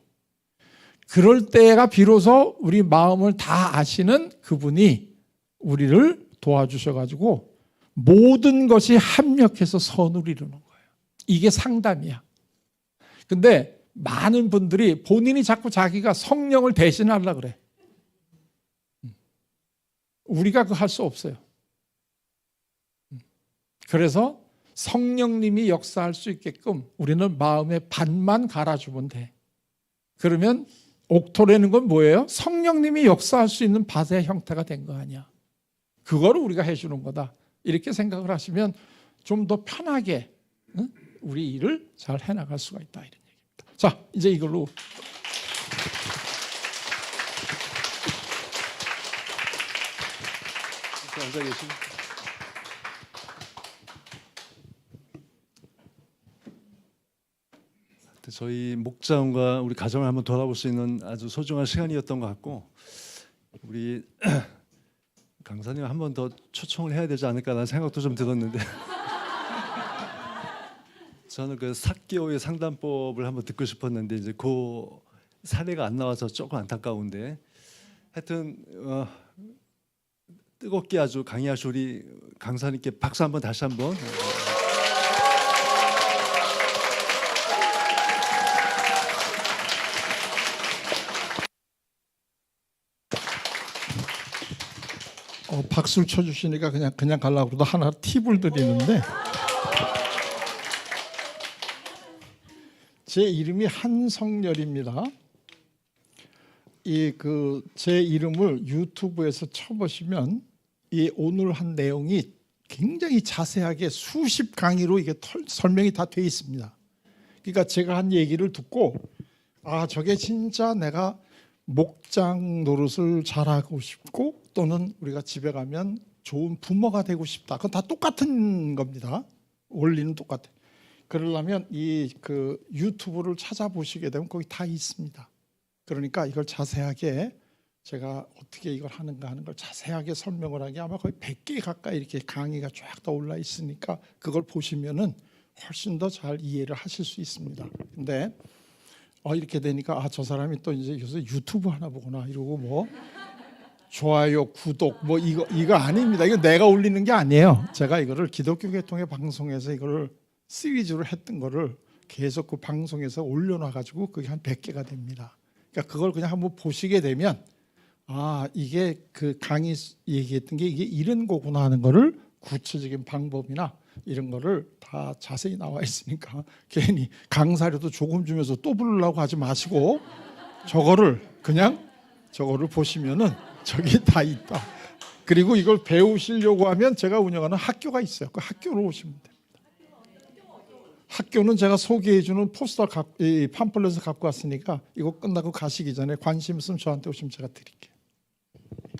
그럴 때가 비로소 우리 마음을 다 아시는 그분이 우리를 도와주셔가지고 모든 것이 합력해서 선을 이루는 거예요. 이게 상담이야. 근데 많은 분들이 본인이 자꾸 자기가 성령을 대신하려고 그래. 우리가 그거 할 수 없어요. 그래서 성령님이 역사할 수 있게끔 우리는 마음의 반만 갈아주면 돼. 그러면 옥토라는 건 뭐예요? 성령님이 역사할 수 있는 밭의 형태가 된 거 아니야. 그거를 우리가 해주는 거다. 이렇게 생각을 하시면 좀 더 편하게 우리 일을 잘 해나갈 수가 있다 이런 얘기입니다. 자, 이제 이걸로 앉아 계시고. 저희 목장과 우리 가정을 한번 돌아볼 수 있는 아주 소중한 시간이었던 것 같고 우리 강사님 한 번 더 초청을 해야 되지 않을까라는 생각도 좀 들었는데 저는 그 사개오의 상담법을 한번 듣고 싶었는데 이제 그 사례가 안 나와서 조금 안타까운데 하여튼 뜨겁게 아주 강의하신 우리 강사님께 박수 한번 다시 한번. 박수를 쳐주시니까 그냥 가려고 그러다 하나 팁을 드리는데 제 이름이 한성열입니다. 제 이름을 유튜브에서 쳐보시면 이 오늘 한 내용이 굉장히 자세하게 수십 강의로 이게 설명이 다 돼 있습니다. 그러니까 제가 한 얘기를 듣고 아, 저게 진짜 내가 목장 노릇을 잘하고 싶고 또는 우리가 집에 가면 좋은 부모가 되고 싶다. 그건 다 똑같은 겁니다. 원리는 똑같아. 그러려면 이 그 유튜브를 찾아보시게 되면 거기 다 있습니다. 그러니까 이걸 자세하게 제가 어떻게 이걸 하는가 하는 걸 자세하게 설명을 하기 아마 거의 100개 가까이 이렇게 강의가 쫙 다 올라 있으니까 그걸 보시면은 훨씬 더 잘 이해를 하실 수 있습니다. 근데 이렇게 되니까 저 사람이 또 이제 요새 유튜브 하나 보구나 이러고 뭐 좋아요, 구독 뭐 이거 아닙니다. 이거 내가 올리는 게 아니에요. 제가 이거를 기독교 계통의 방송에서 이거를 시리즈로 했던 거를 계속 그 방송에서 올려놔 가지고 그게 한 100개가 됩니다. 그러니까 그걸 그냥 한번 보시게 되면 이게 그 강의 얘기했던 게 이게 이런 거구나 하는 거를 구체적인 방법이나 이런 거를 다 자세히 나와 있으니까 괜히 강사료도 조금 주면서 또 부르려고 하지 마시고 저거를 보시면은 저기 다 있다. 그리고 이걸 배우시려고 하면 제가 운영하는 학교가 있어요. 그 학교로 오시면 됩니다. 학교는 제가 소개해주는 포스터 팜플렛을 갖고 왔으니까 이거 끝나고 가시기 전에 관심 있으면 저한테 오시면 제가 드릴게요.